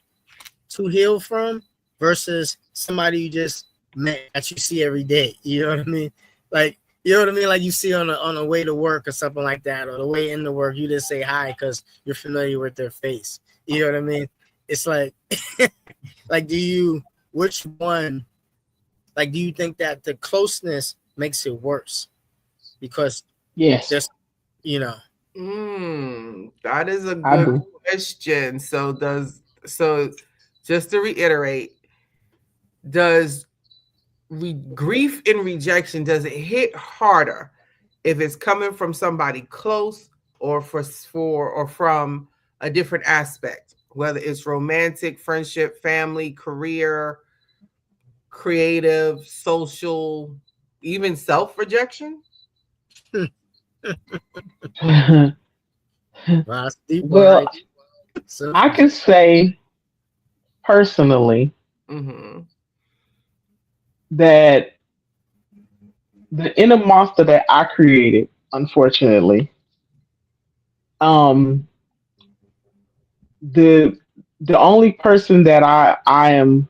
to heal from versus somebody you just met that you see every day? You know what I mean? Like, you know what I mean? Like you see on the way to work or something like that, or the way into work, you just say hi because you're familiar with their face. You know what I mean? It's like, like, which one, like, do you think that the closeness makes it worse? Because Yes, there's, you know, that is a I good do. question. So just to reiterate, does grief and rejection, does it hit harder if it's coming from somebody close or from a different aspect, whether it's romantic, friendship, family, career, creative, social, even self rejection? well, that's deep one, Well, right? Self I can rejection. say personally Mm-hmm. that the inner monster that I created, unfortunately, um, the the only person that I am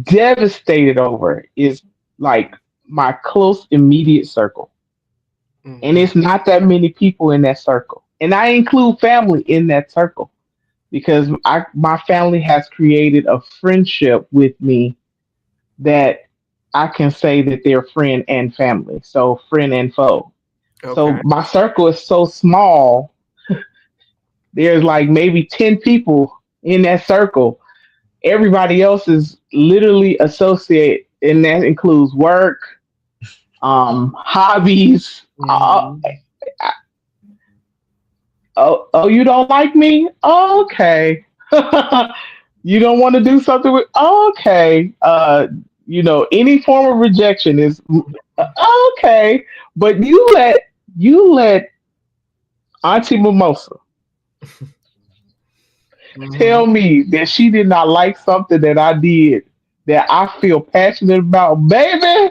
devastated over is like my close immediate circle. And Mm-hmm. it's not that many people in that circle. And I include family in that circle because my family has created a friendship with me that I can say that they're friend and family. So friend and foe. So Okay. my circle is so small. There's like maybe 10 people in that circle. Everybody else is literally associate, and that includes work, hobbies. Mm-hmm. Oh, you don't like me? Okay. You don't want to do something with? Okay. Any form of rejection is okay. But you let Auntie Mimosa Mm-hmm. tell me that she did not like something that I did that I feel passionate about, baby,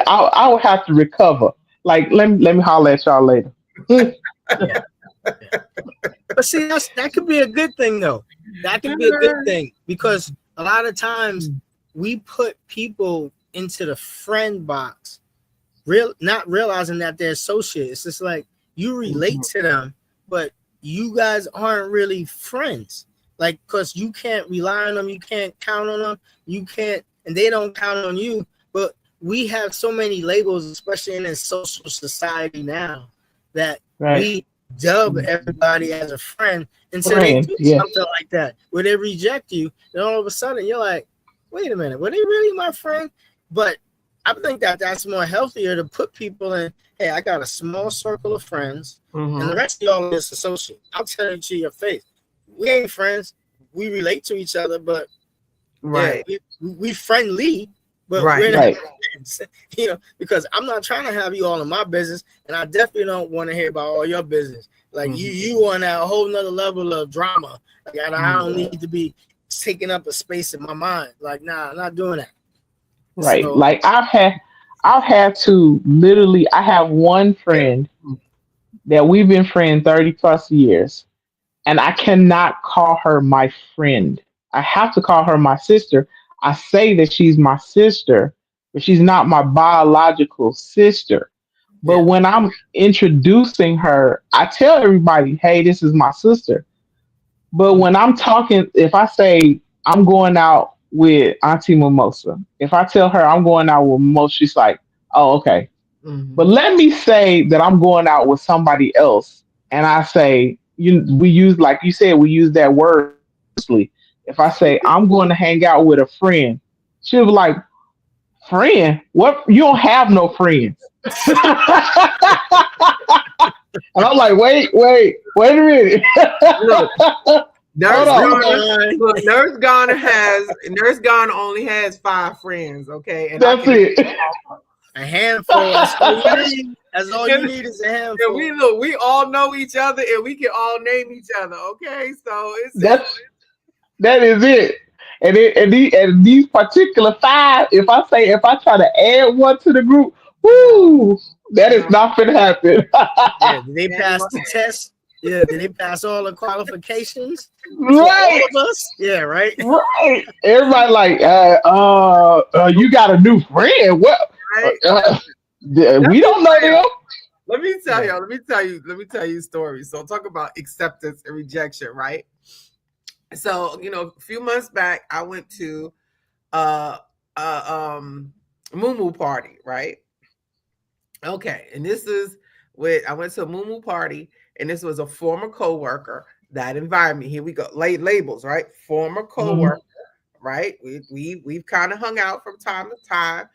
I would have to recover. Like, let me holler at y'all later. Mm, Yeah, yeah. But see, that could be a good thing though. That could be a good thing because a lot of times we put people into the friend box, not realizing that they're associates. It's just like you relate to them, but you guys aren't really friends. Like, because you can't rely on them, you can't count on them, you can't, and they don't count on you. But we have so many labels, especially in a social society now, that right. we dub everybody as a friend until they Friend, do yes. something like that, where they reject you, and all of a sudden you're like, wait a minute, were they really my friend? But I think that that's more healthier to put people in. Hey, I got a small circle of friends, and the Mm-hmm. rest of y'all are just associates. I'll tell you to your face, we ain't friends. We relate to each other, but yeah, Right. we friendly, but Right. we're not Right. friends. Because I'm not trying to have you all in my business, and I definitely don't want to hear about all your business. Like Mm-hmm. you want a whole nother level of drama. Like I don't Mm-hmm. need to be taking up a space in my mind. Like, nah, I'm not doing that. Right. So Like I've had to literally I have one friend that we've been friends 30 plus years, and I cannot call her my friend. I have to call her my sister. I say that she's my sister, but she's not my biological sister. But yeah, when I'm introducing her, I tell everybody, hey, this is my sister. But when I'm talking, if I say I'm going out with Auntie Mimosa, if I tell her I'm going out with Mimosa, she's like, oh, okay. But Mm-hmm. let me say that I'm going out with somebody else, and I say, we use, like you said, we use that word loosely. If I say I'm going to hang out with a friend, she'll be like, friend? What? You don't have no friends. And I'm like, wait a minute. Look, Hold Nurse on. hold Garner. on. Look, Nurse Garner only has 5 friends. Okay, and I That's can. it. A handful. That's all you need. That's all you And, need is a and we handful. look, we all know each other, and we can all name each other. Okay, so it's That's that is it. And these particular five, if I try to add one to the group, no, woo, that is no, not gonna happen. Yeah, did they ain't pass gonna the test? Yeah, did they pass all the qualifications for all Right, of us? Yeah, right. right. Everybody like, you got a new friend. What? Uh, right. uh, Let we me don't know tell y'all. them. Let me tell Yeah. y'all. Let me tell you. Let me tell you stories. So talk about acceptance and rejection, right? So a few months back, I went to uh moo party, right? Okay, and this is with I went to a moo party, and this was a former coworker that invited me. Here we go, labels, right? Former Mhm. coworker, right? We've kind of hung out from time to time.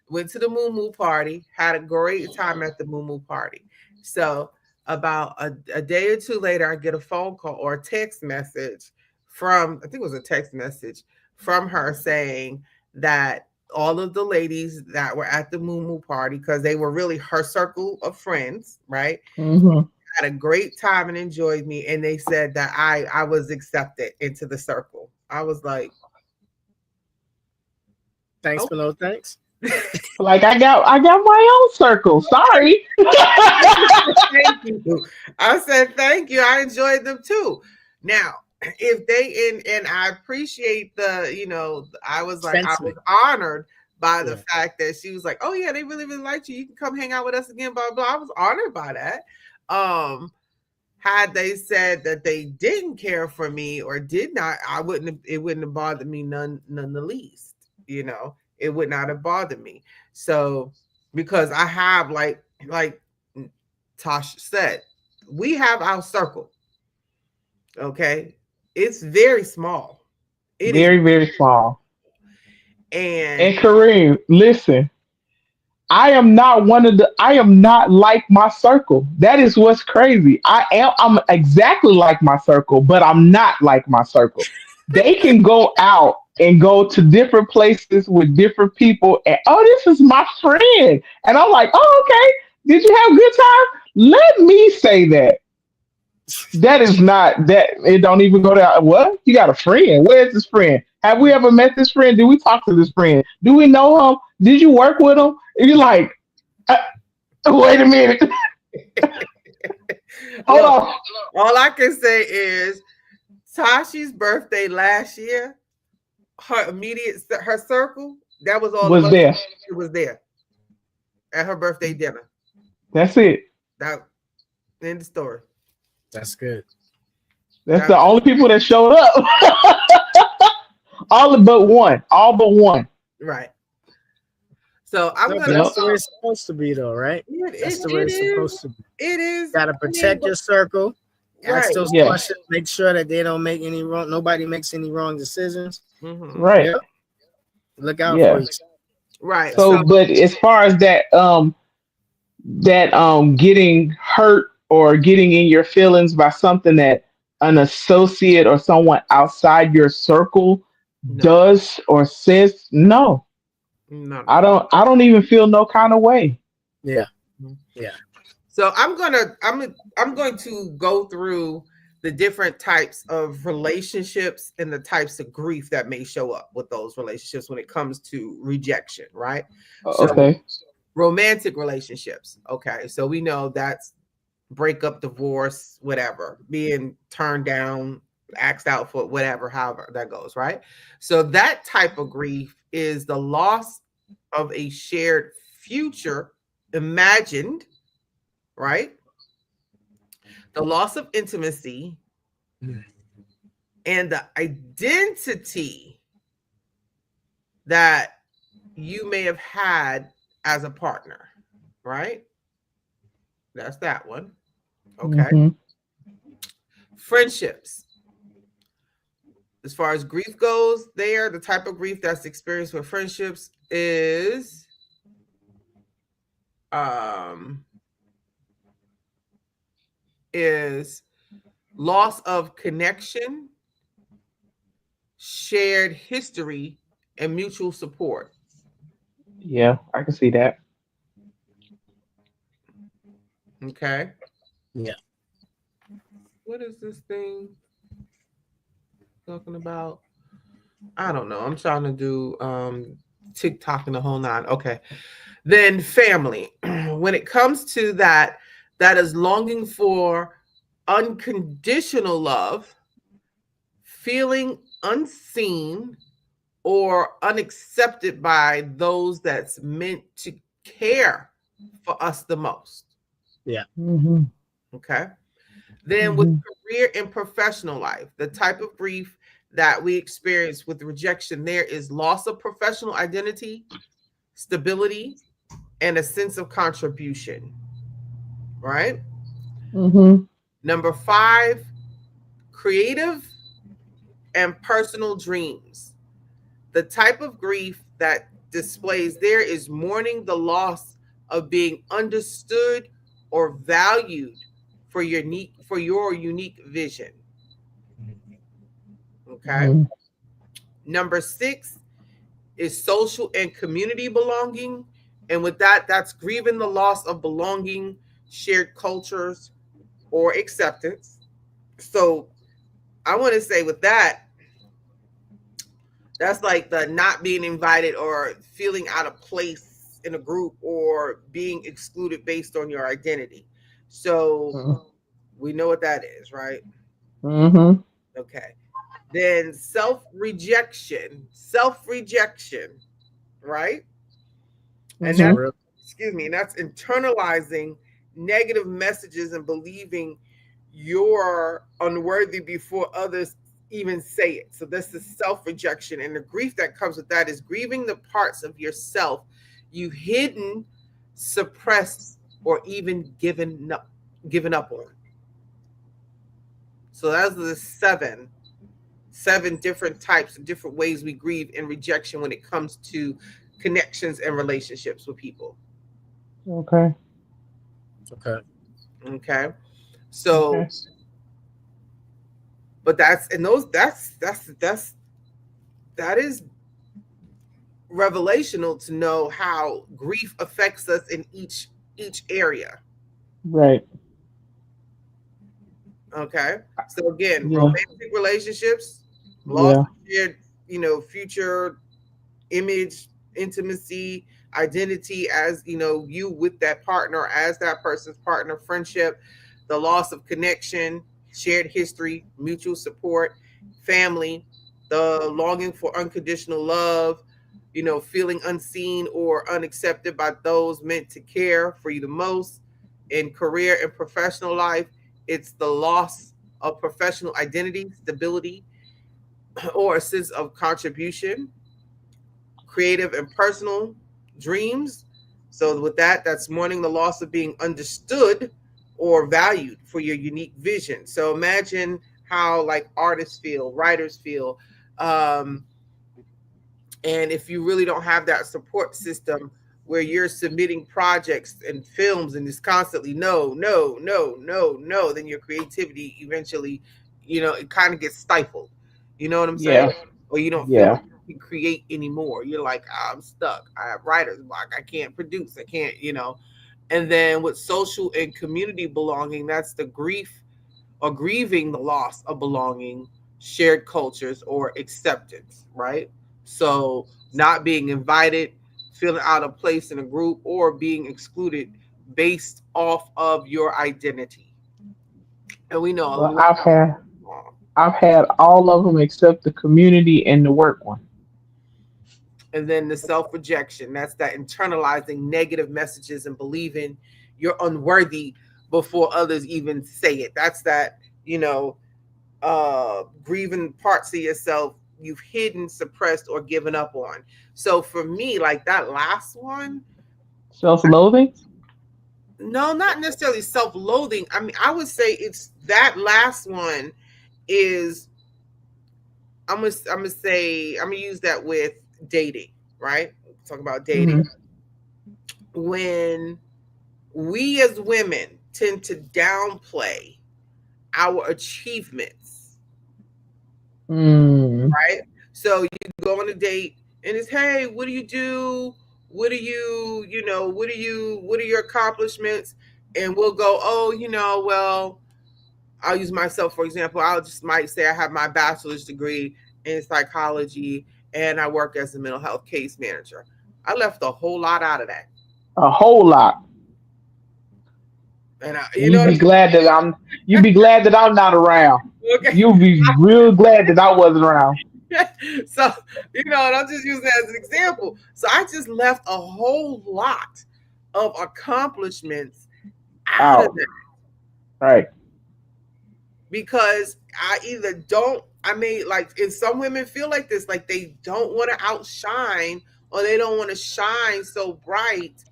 Went to the moo party, had a great time at the moo party. So about a day or two later, I get a phone call or a text message from, I think it was a text message from her saying that all of the ladies that were at the moo party, because they were really her circle of friends, right? Mhm. Had a great time and enjoyed me. And they said that I was accepted into the circle. I was like, Thanks oh. for no thanks. Like I got my own circle. Sorry. Thank you. I said thank you. I enjoyed them too. Now, if they and I appreciate I was like I was Sentiment. honored by the Yeah. fact that she was like, "Oh yeah, they really really liked you. You can come hang out with us again." Blah blah. I was honored by that. Um, had they said that they didn't care for me or did not, I wouldn't have, it wouldn't have bothered me none the least. It would not have bothered me. So because I have like Tosh said, we have our circle. Okay. It's very small. It is. Very, very small. And And Kareem, listen, I am not like my circle. That is what's crazy. I'm exactly like my circle, but I'm not like my circle. They can go out and go to different places with different people and oh, this is my friend. And I'm like, oh, okay. Did you have a good time? Let me say that. That is not that. It don't even go down. What? You got a friend? Where's this friend? Have we ever met this friend? Do we talk to this friend? Do we know him? Did you work with him? And you're like, uh, wait a minute. Hold Look, on. all I can say is Tashi's birthday last year, her circle, that was all the Was money there? it was there at her birthday dinner. That's it. That end the story. That's good. That's the That only people that showed up. All but one. All but one. right. So I'm No, but gonna Yep. that's the way it's supposed to be, though, right? That's the way it it's is. supposed to be. It is. Gotta I mean, protect your circle. Ask right. those Yes. questions. Make sure that they don't make any wrong. Nobody makes any wrong decisions. Hmm. Right. Yep. Look out for Yes. each other. Right. So, So but as far as that getting hurt or getting in your feelings by something that an associate or someone outside your circle no, does or says, no, no, no, I no. don't even feel no kind of way. Yeah. Mhm. Yeah. So I'm going to go through the different types of relationships and the types of grief that may show up with those relationships when it comes to rejection, right? So Okay. romantic relationships. Okay. So we know that's breakup, divorce, whatever, being turned down, axed out for whatever, however that goes, right? So that type of grief is the loss of a shared future imagined, right? The loss of intimacy Mm. and the identity that you may have had as a partner, right? That's that one. Okay. Hmm. Friendships. As far as grief goes, there, the type of grief that's experienced with friendships um is loss of connection, shared history, and mutual support. Yeah, I can see that. Okay. Yeah. What is this thing talking about? I don't know. I'm trying to do TikTok and the whole nine. Okay. Then family. When it comes to that, that is longing for unconditional love, feeling unseen or unaccepted by those that's meant to care for us the most. Yeah. Hmm. Okay. Then with Hmm. career and professional life, the type of grief that we experience with rejection, there is loss of professional identity, stability, and a sense of contribution, right? Hmm. Number five, creative and personal dreams. The type of grief that displays there is mourning the loss of being understood or valued for your unique vision. Okay. Hmm. Number six is social and community belonging. And with that, that's grieving the loss of belonging, shared cultures, or acceptance. So I want to say with that, that's like the not being invited or feeling out of place in a group or being excluded based on your identity. So we know what that is, right? Hmm. Okay. Then self rejection, right? And That's that, Hmm. real. excuse me, and that's internalizing negative messages and believing you're unworthy before others even say it. So this is self-rejection. And the grief that comes with that is grieving the parts of yourself you hidden, suppressed, or even given up on. So that's the seven different types and different ways we grieve in rejection when it comes to connections and relationships with people. Okay. Okay. Okay. So, Okay. but that's and those that is revelational to know how grief affects us in each area. Right. Okay. So again, Yeah. romantic relationships, loss Yeah. of shared, future image, intimacy, identity as, you with that partner, as that person's partner, friendship, the loss of connection, shared history, mutual support, family, the longing for unconditional love, feeling unseen or unaccepted by those meant to care for you the most. In career and professional life, it's the loss of professional identity, stability, or a sense of contribution. Creative and personal dreams. So with that, that's mourning the loss of being understood or valued for your unique vision. So imagine how like artists feel, writers feel, um, and if you really don't have that support system where you're submitting projects and films and it's constantly no, no, no, no, no, then your creativity eventually, it kind of gets stifled. You know what I'm saying? Yeah. Or you don't feel Yeah. like you can create anymore. You're like, I'm stuck. I have writer's block. I can't produce. I can't. And then with social and community belonging, that's the grief or grieving the loss of belonging, shared cultures, or acceptance, right? So, not being invited, feeling out of place in a group, or being excluded based off of your identity. And we know a Well, lot. I've had all of them except the community and the work one. And then the self rejection, that's that internalizing negative messages and believing you're unworthy before others even say it. That's that, grieving parts of yourself you've hidden, suppressed, or given up on. So for me, like that last one, Self-loathing. no, not necessarily self-loathing. I mean, I would say it's that last one is I'm gonna use that with dating, right? Talk about dating. Mm. When we as women tend to downplay our achievements, Mm. right? So you go on a date and it's, hey, what do you do? What do what are your accomplishments? And we'll go, oh, well, I'll use myself for example. I'll just might say I have my bachelor's degree in psychology and I work as a mental health case manager. I left a whole lot out of that. A whole lot. And And you'd be glad that I'm not around. okay. You'll be real glad that I wasn't around. So, and I'll just use that as an example. So I just left a whole lot of accomplishments out of Out. it Right. because I either don't, I mean, like, and some women feel like this, like they don't want to outshine or they don't want to shine so bright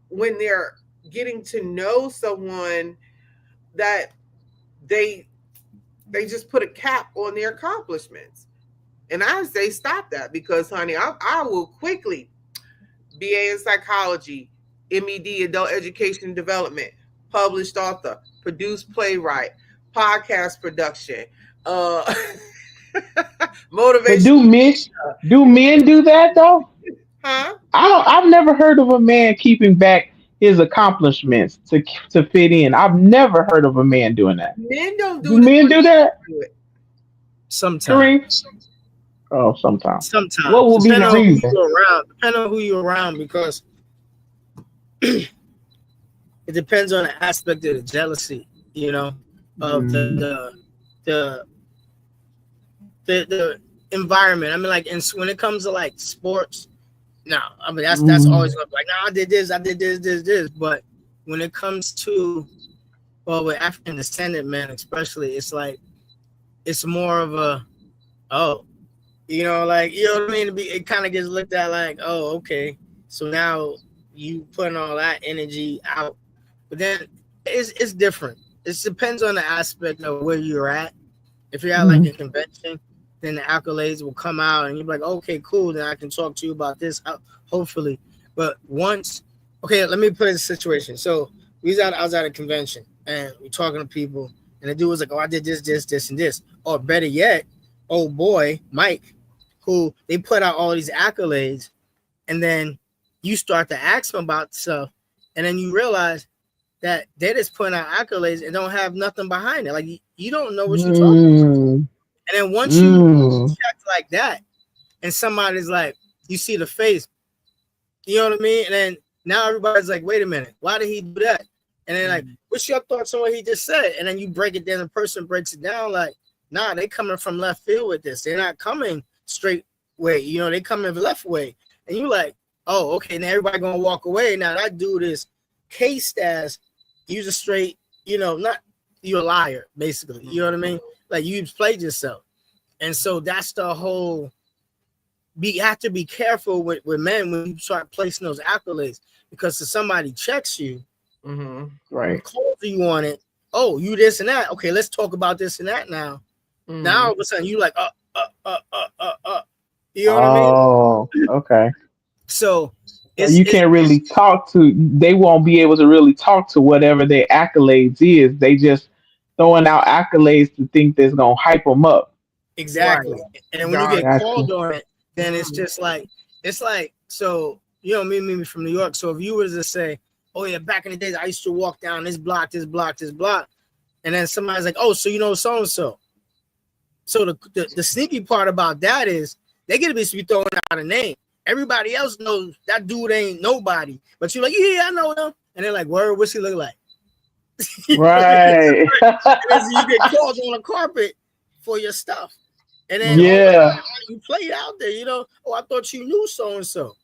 when they're getting to know someone that they they just put a cap on their accomplishments. And I say stop that because, honey, I will quickly BA in psychology, MED, adult education and development, published author, produced playwright, podcast production, uh, But motivation, do men do that though? huh? I've never heard of a man keeping back his accomplishments to fit in. I've never heard of a man doing that. Men don't Do do it as men much do as that? we do it. Kareem? Sometimes, Oh, sometimes. What sometimes, would be the depending on who reason? you're around, because it depends on the aspect of the jealousy, of Mm. the the environment. I mean, like, when it comes to like sports, no, I mean that's Mm. always gonna be like, no, I did this. But when it comes to, well, with African descendant men, especially, it's like it's more of a, oh, like, what I mean. It kind of gets looked at like, oh, okay, so now you putting all that energy out, but then it's different. It depends on the aspect of where you're at. If you're at like Mm. a convention, then the accolades will come out, and you're like, okay, cool. Then I can talk to you about this, hopefully. But once, okay, let me put in a situation. So I was at a convention, and we're talking to people, and the dude was like, oh, I did this, and this. Or better yet, old boy Mike, who they put out all these accolades, and then you start to ask them about stuff, and then you realize that they're just putting out accolades and don't have nothing behind it. Like, you don't know what you're talking about. Mm, And then once you mm, check like that, and somebody's like, you see the face, you know what I mean? And then now everybody's like, wait a minute, why did he do that? And then like, what's your thoughts on what he just said? And then you break it down, the person breaks it down like, nah, they coming from left field with this. They're not coming straight way, you know, they coming left way. And you like, oh, okay, now everybody gonna walk away. Now that dude is cased as you's a straight, you know, not you're a liar, basically. You know what I mean? Like you played yourself. And so that's the whole you have to be careful with men when you start placing those accolades, because if somebody checks you, right. calls you on it, oh, you this and that. Okay, let's talk about this and that now. Now all of a sudden you like you know what I mean? Oh, okay. So So you it's can't really talk to. They won't be able to really talk to whatever their accolades is. They just throwing out accolades to think that's gonna hype them up. Right. exactly. And then when you Got get it. Gotcha. called on it, then it's just like so you know me from New York. So if you was to say, oh yeah, back in the days I used to walk down this block, this block, this block, and then somebody's like, oh, so you know so and so. So the sneaky part about that is they get to be throwing out a name. Everybody else knows that dude ain't nobody, but you're like, yeah, I know him, and they're like, word, what's he look like? Right. And then you get called on the carpet for your stuff, and then all of a Yeah. sudden you play it out there. You know, oh, I thought you knew so and so.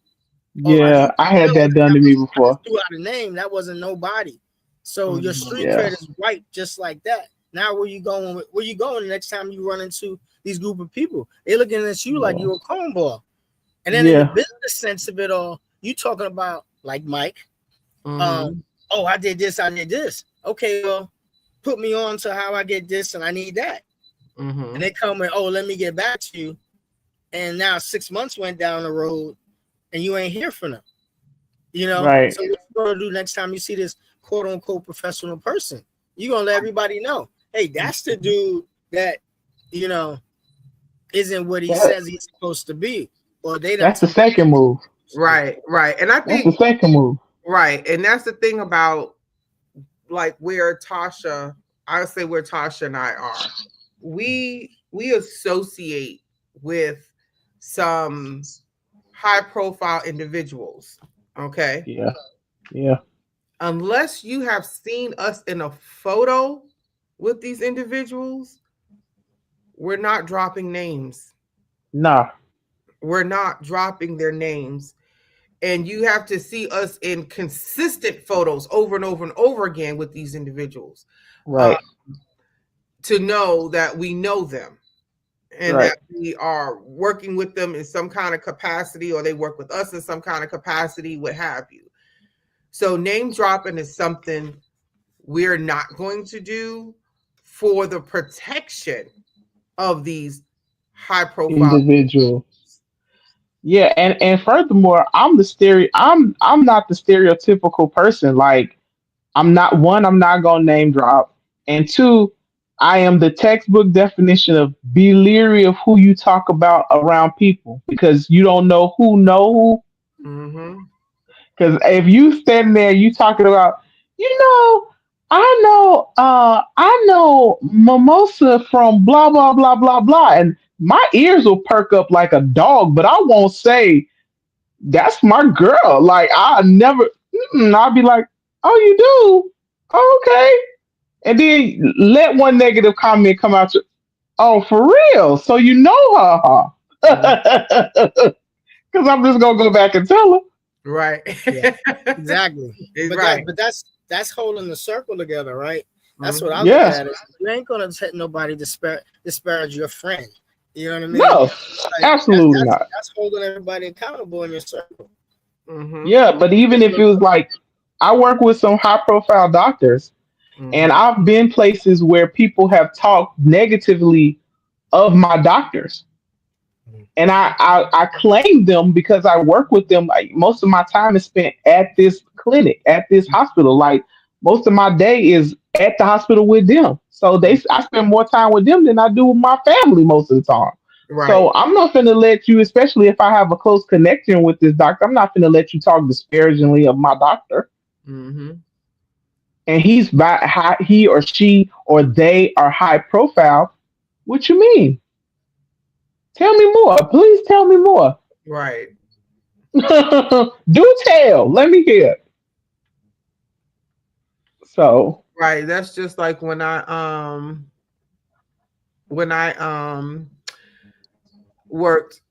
Oh, I Yeah. didn't I had realize that done that to me was I before. just threw out a name that wasn't nobody. So your street Yeah. cred is right, just like that. Now where you going? Where you going the next time you run into these group of people? They're looking at you like Yeah. you're a cornball. And then in the Yeah. business sense of it all, you talking about like Mike. Oh, I did this, I did this. Okay, well, put me on to how I get this, and I need that. And they come with, oh, let me get back to you. And now 6 months went down the road, and you ain't hear from them. You know, Right. so what you gonna do next time you see this quote unquote professional person? You gonna let everybody know, hey, that's the dude that you know isn't what he That says he's supposed to be, or they done that's the took that. second move. Right. Right. And I That's the think second move. right. And that's the thing about like where Tasha, I would say where Tasha and I are. We associate with some high profile individuals. Okay. Yeah. Yeah. Unless you have seen us in a photo with these individuals, we're not dropping names. Nah. We're not dropping their names. And you have to see us in consistent photos over and over and over again with these individuals uh, Right. to know that we know them and Right. that we are working with them in some kind of capacity, or they work with us in some kind of capacity, what have you. So name dropping is something we're not going to do for the protection of these high profile. Individual. Yeah, and furthermore, I'm not the stereotypical person. Like I'm not one, I'm not gonna name drop. And two, I am the textbook definition of be leery of who you talk about around people because you don't know who. Mm-hmm. Because if you stand there, you talking about, you know, I know Mimosa from blah blah blah blah blah, and my ears will perk up like a dog, but I won't say that's my girl. Like I never, I'll be like, oh, you do, oh, okay, and then let one negative comment come out. To, oh, for real? So you know her, huh? Because I'm just gonna go back and tell her. Right. Yeah, exactly. But Right. that's holding the circle together, right? That's what I Mm-hmm. look Yeah, at it. You ain't gonna let nobody disparage your friend. You know what I mean? no, Like absolutely not. that's holding everybody accountable in your circle. Mm-hmm. Yeah, but even if it was like, I work with some high profile doctors, and Mm-hmm. I've been places where people have talked negatively of my doctors. And I claim them because I work with them. Like most of my time is spent at this clinic, at this hospital. Like most of my day is at the hospital with them. So I spend more time with them than I do with my family most of the time. Right. So I'm not gonna let you, especially if I have a close connection with this doctor, I'm not gonna let you talk disparagingly of my doctor. Mm-hmm. and he or she or they are high profile. What you mean? Tell me more. Please tell me more. Right. Do tell. Let me hear. So, Right. That's just like when I worked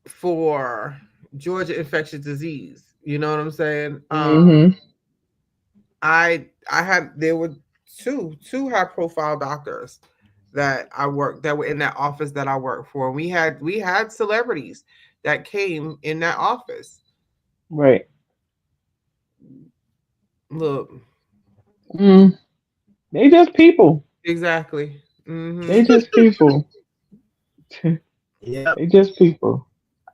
for Georgia infectious disease. You know what I'm saying? hmm I had there were two high profile doctors that I worked that were in that office that I worked for. We had celebrities that came in that office. right. Look, Mm, they just people. exactly. They Mhm. just people. Yep. They just people.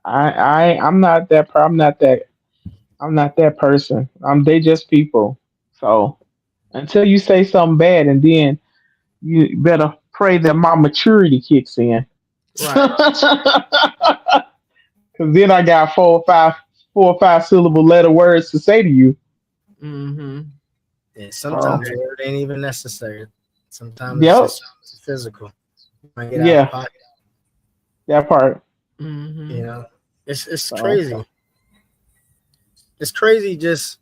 I'm not that. I'm not that person. They just people. So until you say something bad, and then you better pray that my maturity kicks in. Right. Cause then I got 4 or 5 syllable letter words to say to you. Mhm. Yeah, So sometimes it ain't even necessary. Sometimes it's yep, just physical. You might get out of yeah, pocket. that part. You Mhm. know, it's So crazy. It's crazy. Just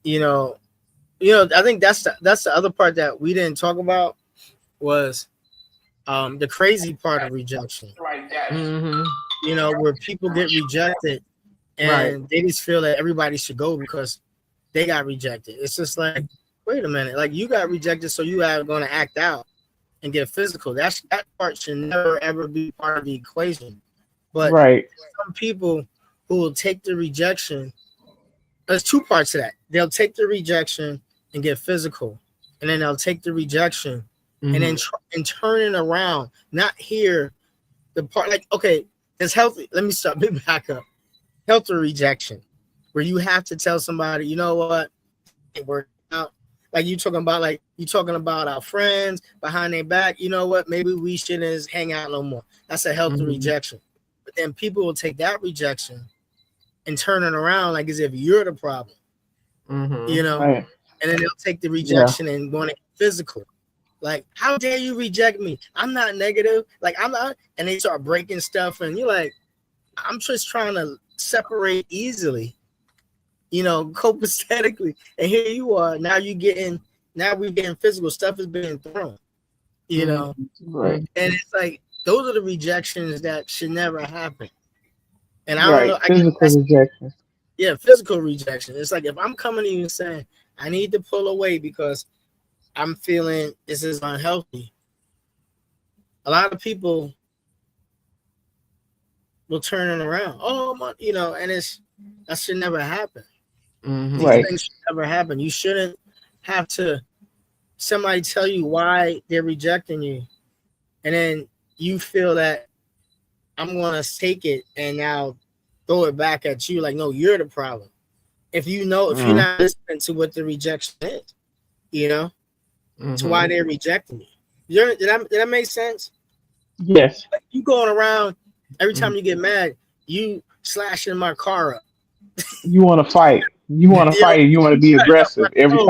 you know, I think that's the other part that we didn't talk about was the crazy part of rejection. Mhm. Where people get rejected Right. and they just feel that everybody should go because they got rejected. It's just like, wait a minute, like you got rejected, so you are going to act out and get physical. That part should never ever be part of the equation. But right, some people who will take the rejection, there's two parts to that. They'll take the rejection and get physical, and then they'll take the rejection and then Mhm. and turn it around. Not hear the part like, okay, it's healthy. Let me stop. Let me back up. Healthy rejection, where you have to tell somebody, you know what, this ain't working out. Like you talking about our friends behind their back. You know what? Maybe we shouldn't hang out no more. That's a healthy Mhm. rejection. But then people will take that rejection and turn it around like as if you're the problem, you Mhm. know. right, And then they'll take the yeah, rejection and want it physical. Like, how dare you reject me? I'm not negative. Like, I'm not. And they start breaking stuff, and you're like, I'm just trying to separate easily, copacetically. And here you are. Now we're getting physical. Stuff is being thrown, you Mhm. know. right, And it's like those are the rejections that should never happen. And I don't right. know. I guess Physical that's, rejection. yeah, physical rejection. It's like if I'm coming to you and saying I need to pull away because I'm feeling this is unhealthy. A lot of people will turn it around. Oh my, and that should never happen. These Mhm. Right. things should never happen. You shouldn't have to somebody tell you why they're rejecting you, and then you feel that I'm gonna take it and now throw it back at you like, no, you're the problem. If you're Mm. not listening to what the rejection is, you know, to why Mhm. they're rejecting you. Did that make sense? Yes. Like you going around every Mhm. time you get mad, you slashing my car up. You want to fight. You want to You know, fight. You want to be trying to aggressive. nose. Every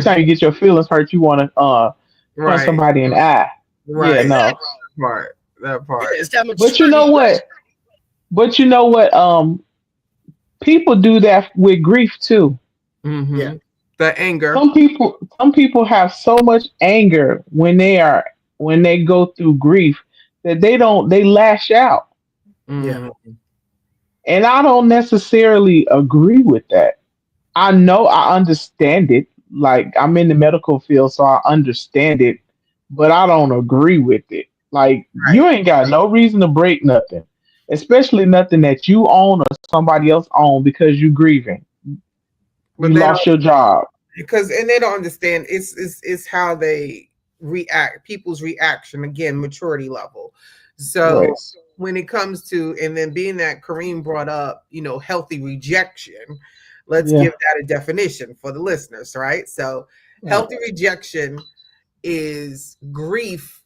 time you get your feelings hurt, you want to punch Right. somebody in the eye. Yeah, Right. no. Exactly. That part. That Yeah, part. it's that But you maturity know question. what? But you know what? People do that with grief too. Yeah. Mhm. The anger. Some people have so much anger when they go through grief that they lash out. Yeah. Mhm. And I don't necessarily agree with that. I know I understand it. Like I'm in the medical field, so I understand it, but I don't agree with it. Like you Right. ain't got no reason to break nothing, especially nothing that you own or somebody else own because you grieving. But You they lost don't your job. because and they don't understand it's how they react, people's reaction, again, maturity level. So Right. when it comes to, and then being that Kareem brought up, healthy rejection, let's Yeah. give that a definition for the listeners, right? So Right. healthy rejection is grief.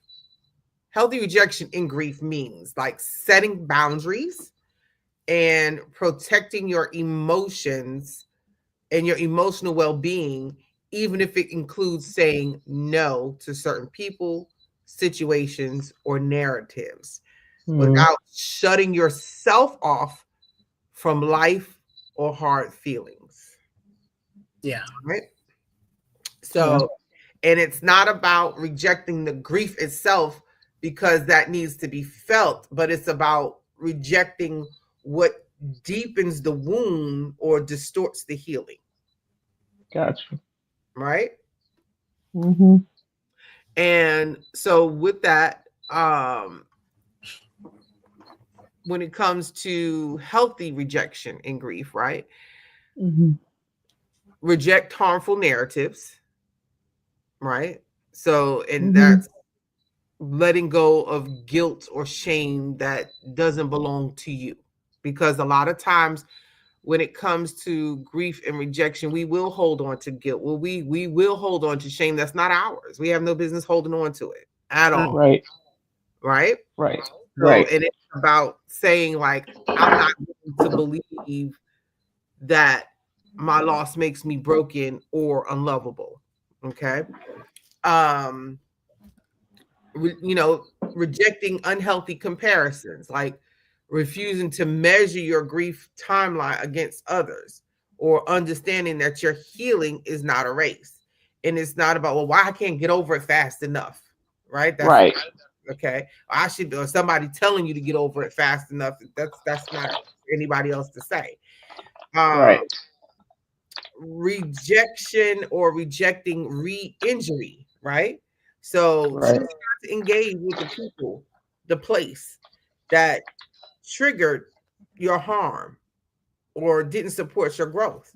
Healthy rejection in grief means like setting boundaries and protecting your emotions and your emotional well-being even if it includes saying no to certain people, situations, or narratives Mm. without shutting yourself off from life or hard feelings. Yeah. Right. Yeah. So, and it's not about rejecting the grief itself because that needs to be felt, but it's about rejecting what deepens the wound or distorts the healing. Gotcha. Right. Mm-hmm. And so, with that, when it comes to healthy rejection and grief, right? Mm-hmm. Reject harmful narratives, right? So, and Mm-hmm. that's letting go of guilt or shame that doesn't belong to you. Because a lot of times when it comes to grief and rejection, we will hold on to guilt. Well, we will hold on to shame that's not ours. We have no business holding on to it at Mm. all, Right. right? Right. So, Right. and it's about saying like, I'm not going to believe that my loss makes me broken or unlovable. Okay. Um, rejecting unhealthy comparisons, like refusing to measure your grief timeline against others, or understanding that your healing is not a race. And it's not about, well, why I can't get over it fast enough, right? That's Right. okay. I should, or somebody telling you to get over it fast enough. That's not for anybody else to say. Um, Right. rejection or rejecting re-injury, right? So choose Right. not to engage with the people, the place that triggered your harm or didn't support your growth.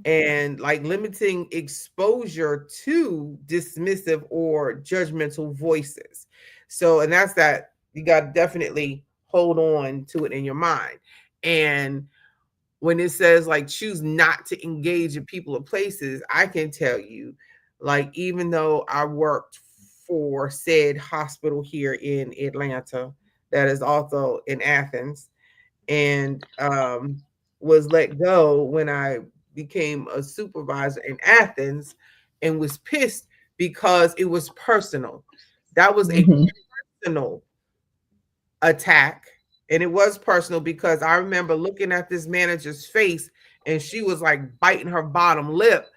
And like limiting exposure to dismissive or judgmental voices. So, and that's that you got to definitely hold on to it in your mind. And when it says like choose not to engage in people or places, I can tell you, like, even though I worked for said hospital here in Atlanta, that is also in Athens, and was let go when I became a supervisor in Athens and was pissed because it was personal. That was a Mm-hmm. personal attack. And it was personal because I remember looking at this manager's face and she was like biting her bottom lip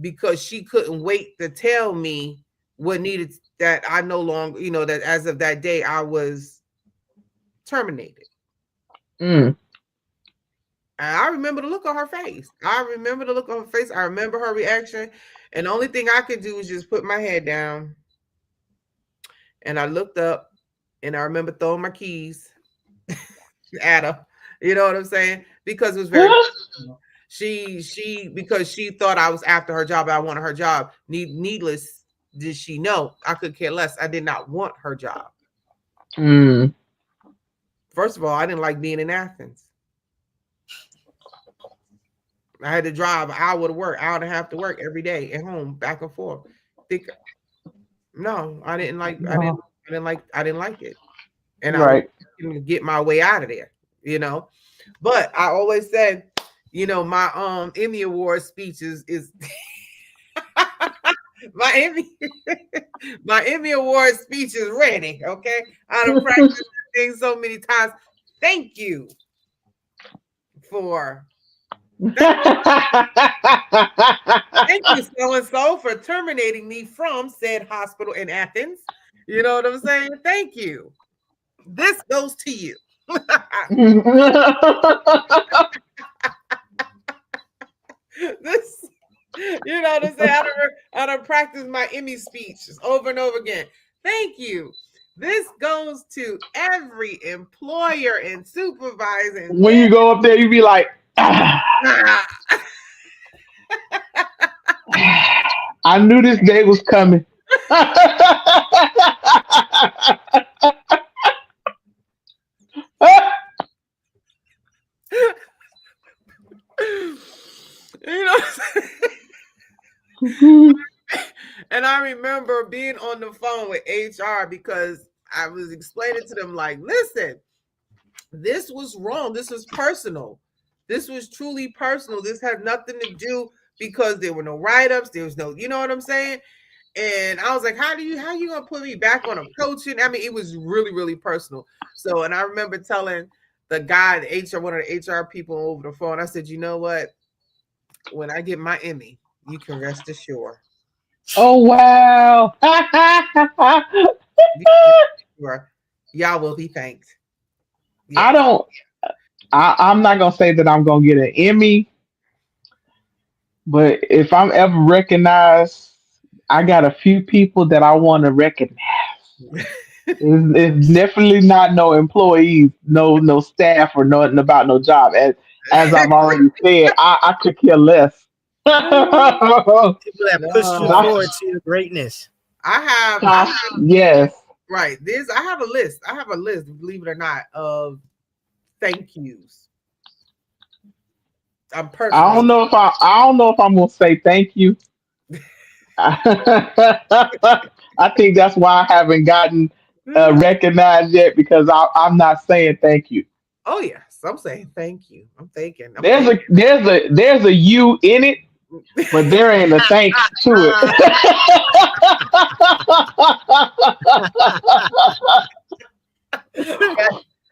because she couldn't wait to tell me what needed, that I no longer, that as of that day I was terminated. Mm. And I remember the look on her face. I remember the look on her face. I remember her reaction. And the only thing I could do was just put my head down. And I looked up and I remember throwing my keys at her. You know what I'm saying? Because it was very personal. Because she thought I was after her job. I wanted her job. Needless did she know, I could care less. I did not want her job. Mm. First of all, I didn't like being in Athens. I had to drive an hour to work, hour and a half to work every day at home, back and forth. Think no, I didn't like. No. I didn't like it, and I was Right. going to get my way out of there. But I always said, my Emmy Award speech is my Emmy my Emmy Award speech is ready. Okay, I done practiced this thing so many times. Thank you for thank, thank you so and so for terminating me from said hospital in Athens. You know what I'm saying? Thank you. This goes to you. This, you know what I'm saying? I don't practice my Emmy speeches over and over again. Thank you. This goes to every employer and supervisor and When you go up there, you be like, "Ah, man. I knew this day was coming." You know, and I remember being on the phone with HR because I was explaining to them, like, listen, this was wrong. This was personal. This was truly personal. This had nothing to do because there were no write-ups, there was no, you know what I'm saying? And I was like, how you gonna put me back on a coaching? I mean, it was really, really personal. So, and I remember telling the guy, the HR, one of the HR people over the phone, I said, you know what? When I get my Emmy, you can rest assured. Oh wow. You can rest assured. Y'all will be thanked. I Yes. don't. I'm not gonna say that I'm gonna get an Emmy, but if I'm ever recognized, I got a few people that I want to recognize. It's definitely not no employees, no staff or nothing about no job. As I've already said, I could care less. People that pushed you No, forward to your greatness. I Gosh, have yes. right. I have a list. I have a list, believe it or not, of thank yous. I'm personally. I don't know if I'm gonna say thank you. I think that's why I haven't gotten recognized yet because I'm not saying thank you. Oh yes, I'm saying thank you. I'm thanking. There's a you in it, but there ain't a thanks to it.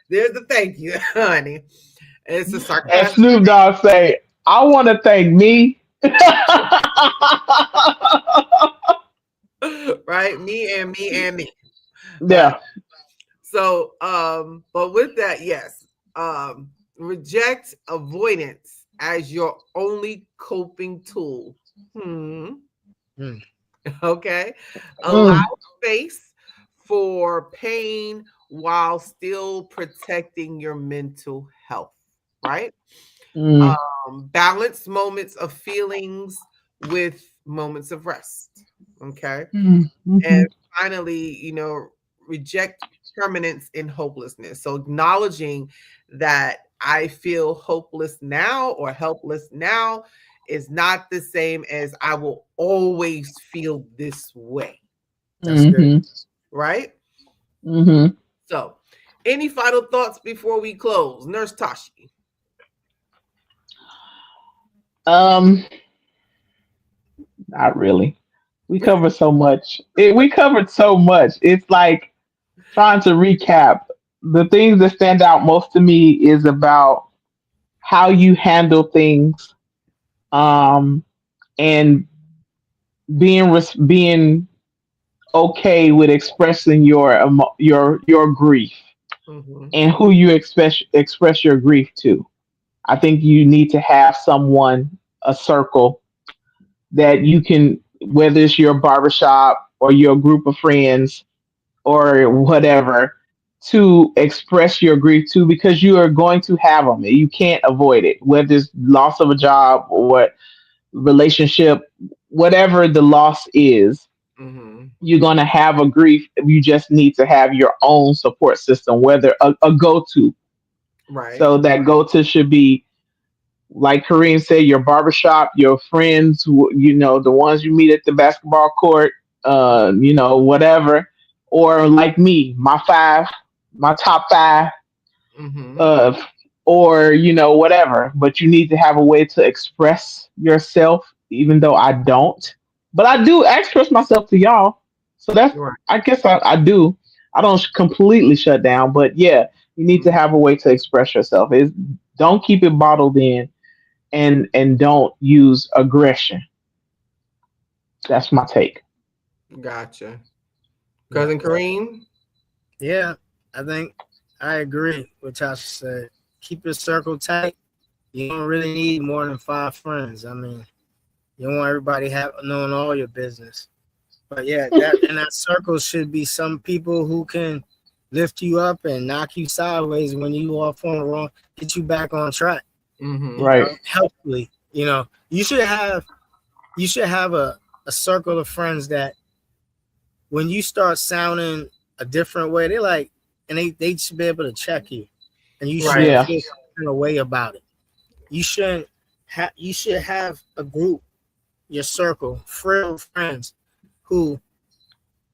There's the thank you, honey. It's a And sarcastic, Snoop Dogg say, "I want to thank me." right? Me and me. But Yeah. so, but with that, yes, reject avoidance as your only coping tool. Hmm. Hmm. Okay. Allow Mm, space for pain while still protecting your mental health, right? mm, Balance moments of feelings with moments of rest. Okay. mm, And mhm, finally, reject permanence in hopelessness. So acknowledging that I feel hopeless now or helpless now is not the same as I will always feel this way, That's good. mhm, right? mhm. So, any final thoughts before we close? Nurse Tashi. Um, Not really. We covered so much. We covered so much. It's like trying to recap. The things that stand out most to me is about how you handle things, um, and being okay with expressing your grief Mm-hmm. and who you express your grief to. I think you need to have someone, a circle that you can, whether it's your barbershop or your group of friends or whatever, to express your grief to because you are going to have them. You can't avoid it, whether it's loss of a job or what relationship, whatever the loss is. Mm-hmm. You're going to have a grief. You just need to have your own support system, whether a go to. Right. So that go to should be, like Kareem said, your barbershop, your friends, the ones you meet at the basketball court, whatever. Or like me, my top five, Mm-hmm. uh, or, whatever. But you need to have a way to express yourself, even though I don't. But I do express myself to y'all. So Right. I guess I do. I don't completely shut down, but yeah, you need to have a way to express yourself. Don't keep it bottled in and don't use aggression. That's my take. Gotcha. Yeah. Cousin Kareem. Yeah. I think I agree with Tasha said. Keep your circle tight. You don't really need more than 5 friends. I mean, you don't want everybody knowing all your business. But yeah, that circle should be some people who can lift you up and knock you sideways when you off on the wrong, get you back on track. Mm-hmm. Right. Helpfully. You should have a circle of friends that when you start sounding a different way, they like and they should be able to check you. And you Right. shouldn't Yeah. feel some kind of way about it. You should have a group, your circle, real friends who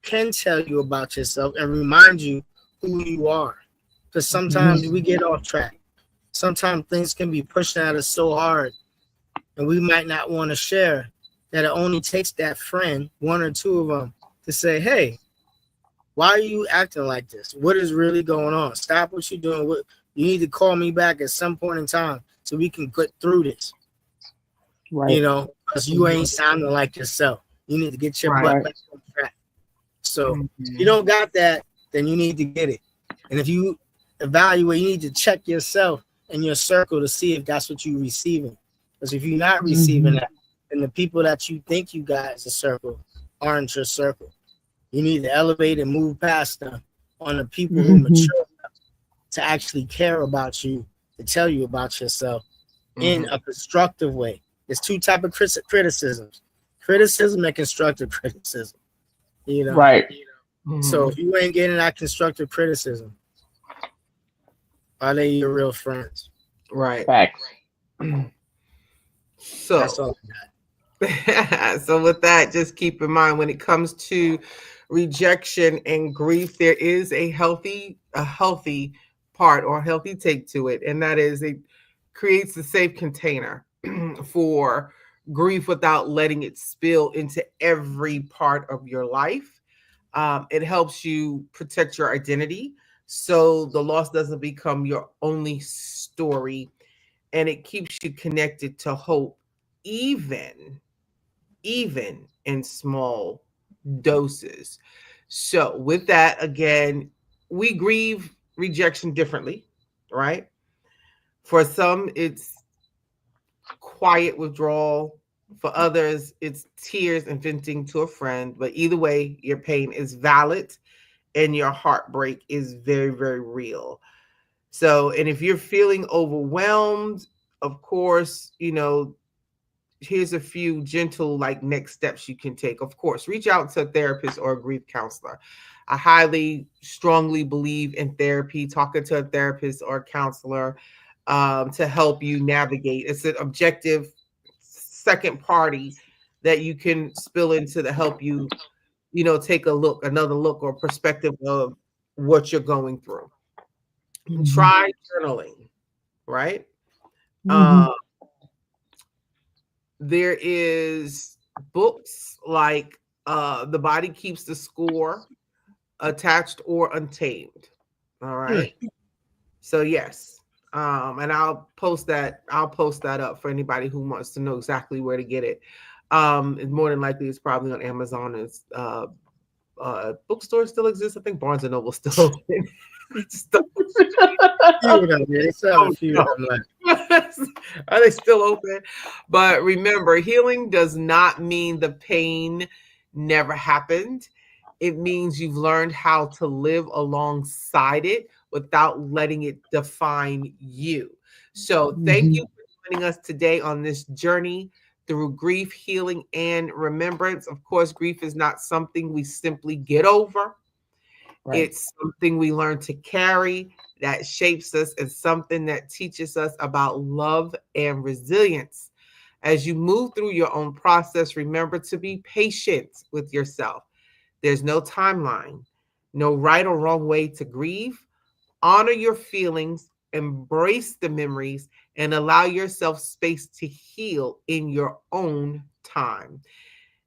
can tell you about yourself and remind you who you are. Because Hmm. sometimes we get off track. Sometimes things can be pushed at us so hard and we might not want to share, that it only takes that friend, one or two of them, to say, hey, why are you acting like this? What is really going on? Stop what you're doing. You need to call me back at some point in time so we can get through this. Right. Because you ain't sounding like yourself. You need to get your Right. butt Right. back on track. So if you Mhm. don't got that, then you need to get it. And if you evaluate, you need to check yourself and your circle to see if that's what you're receiving. Because if you're not receiving Hmm. that, then the people that you think you got as a circle aren't your circle. You need to elevate and move past them on the people who Hmm. mature to actually care about you, to tell you about yourself in Mhm. a constructive way. There's two type of criticisms: criticism and constructive criticism. You know, Right. so Mhm. if you ain't getting that constructive criticism, are they your real friends? Right. Facts. That's So, all. so with that, just keep in mind when it comes to rejection and grief, there is a healthy part or healthy take to it, and that is it creates a safe container for grief without letting it spill into every part of your life. It helps you protect your identity so the loss doesn't become your only story, and it keeps you connected to hope, even in small doses. So, with that, again, we grieve rejection differently, right? For some, it's quiet withdrawal. For others, it's tears and venting to a friend. But either way, your pain is valid and your heartbreak is very, very real. So, and if you're feeling overwhelmed, of course, here's a few gentle like next steps you can take. Of course, reach out to a therapist or a grief counselor. I highly strongly believe in therapy, talking to a therapist or a counselor to help you navigate. It's an objective second party that you can spill into to help you, take another look or perspective of what you're going through. Hmm. Try journaling, right? Hmm. uh, there is books like The Body Keeps the Score, Attached or Untamed. All right. So yes. And I'll post that up for anybody who wants to know exactly where to get it. More than likely it's probably on Amazon. Bookstore still exists. I think Barnes and Noble still open. Still- Few of them, yeah, they still have a oh few of no. them left. Are they still open? But remember, healing does not mean the pain never happened. It means you've learned how to live alongside it without letting it define you. So, thank Hmm. you for joining us today on this journey through grief, healing, and remembrance. Of course, grief is not something we simply get over. Right. It's something we learn to carry that shapes us and something that teaches us about love and resilience. As you move through your own process, remember to be patient with yourself. There's no timeline, no right or wrong way to grieve. Honor your feelings, embrace the memories, and allow yourself space to heal in your own time.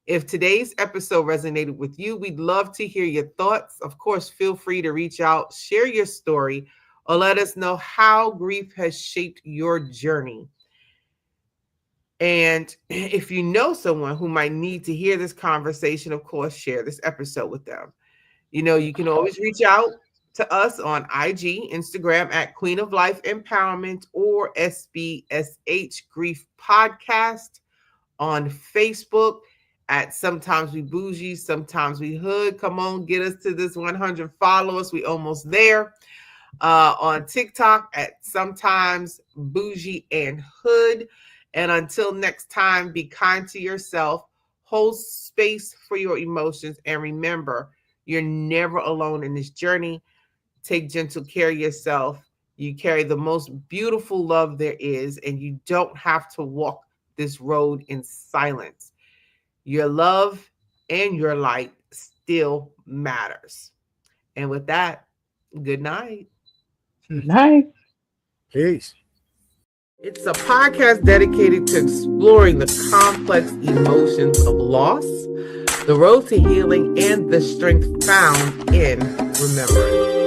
If today's episode resonated with you, we'd love to hear your thoughts. Of course, feel free to reach out, share your story, or let us know how grief has shaped your journey. And if you know someone who might need to hear this conversation, of course, share this episode with them. You can always reach out to us on IG, Instagram at Queen of Life Empowerment or SBSH Grief Podcast, on Facebook at Sometimes We Bougie, Sometimes We Hood. Come on, get us to this 100 followers. We almost there. On TikTok at Sometimes Bougie and Hood. And until next time, be kind to yourself, hold space for your emotions, and remember, you're never alone in this journey. Take gentle care of yourself. You carry the most beautiful love there is, and you don't have to walk this road in silence. Your love and your light still matters. And with that, good night. Good night. Peace. It's a podcast dedicated to exploring the complex emotions of loss, the road to healing, and the strength found in remembering.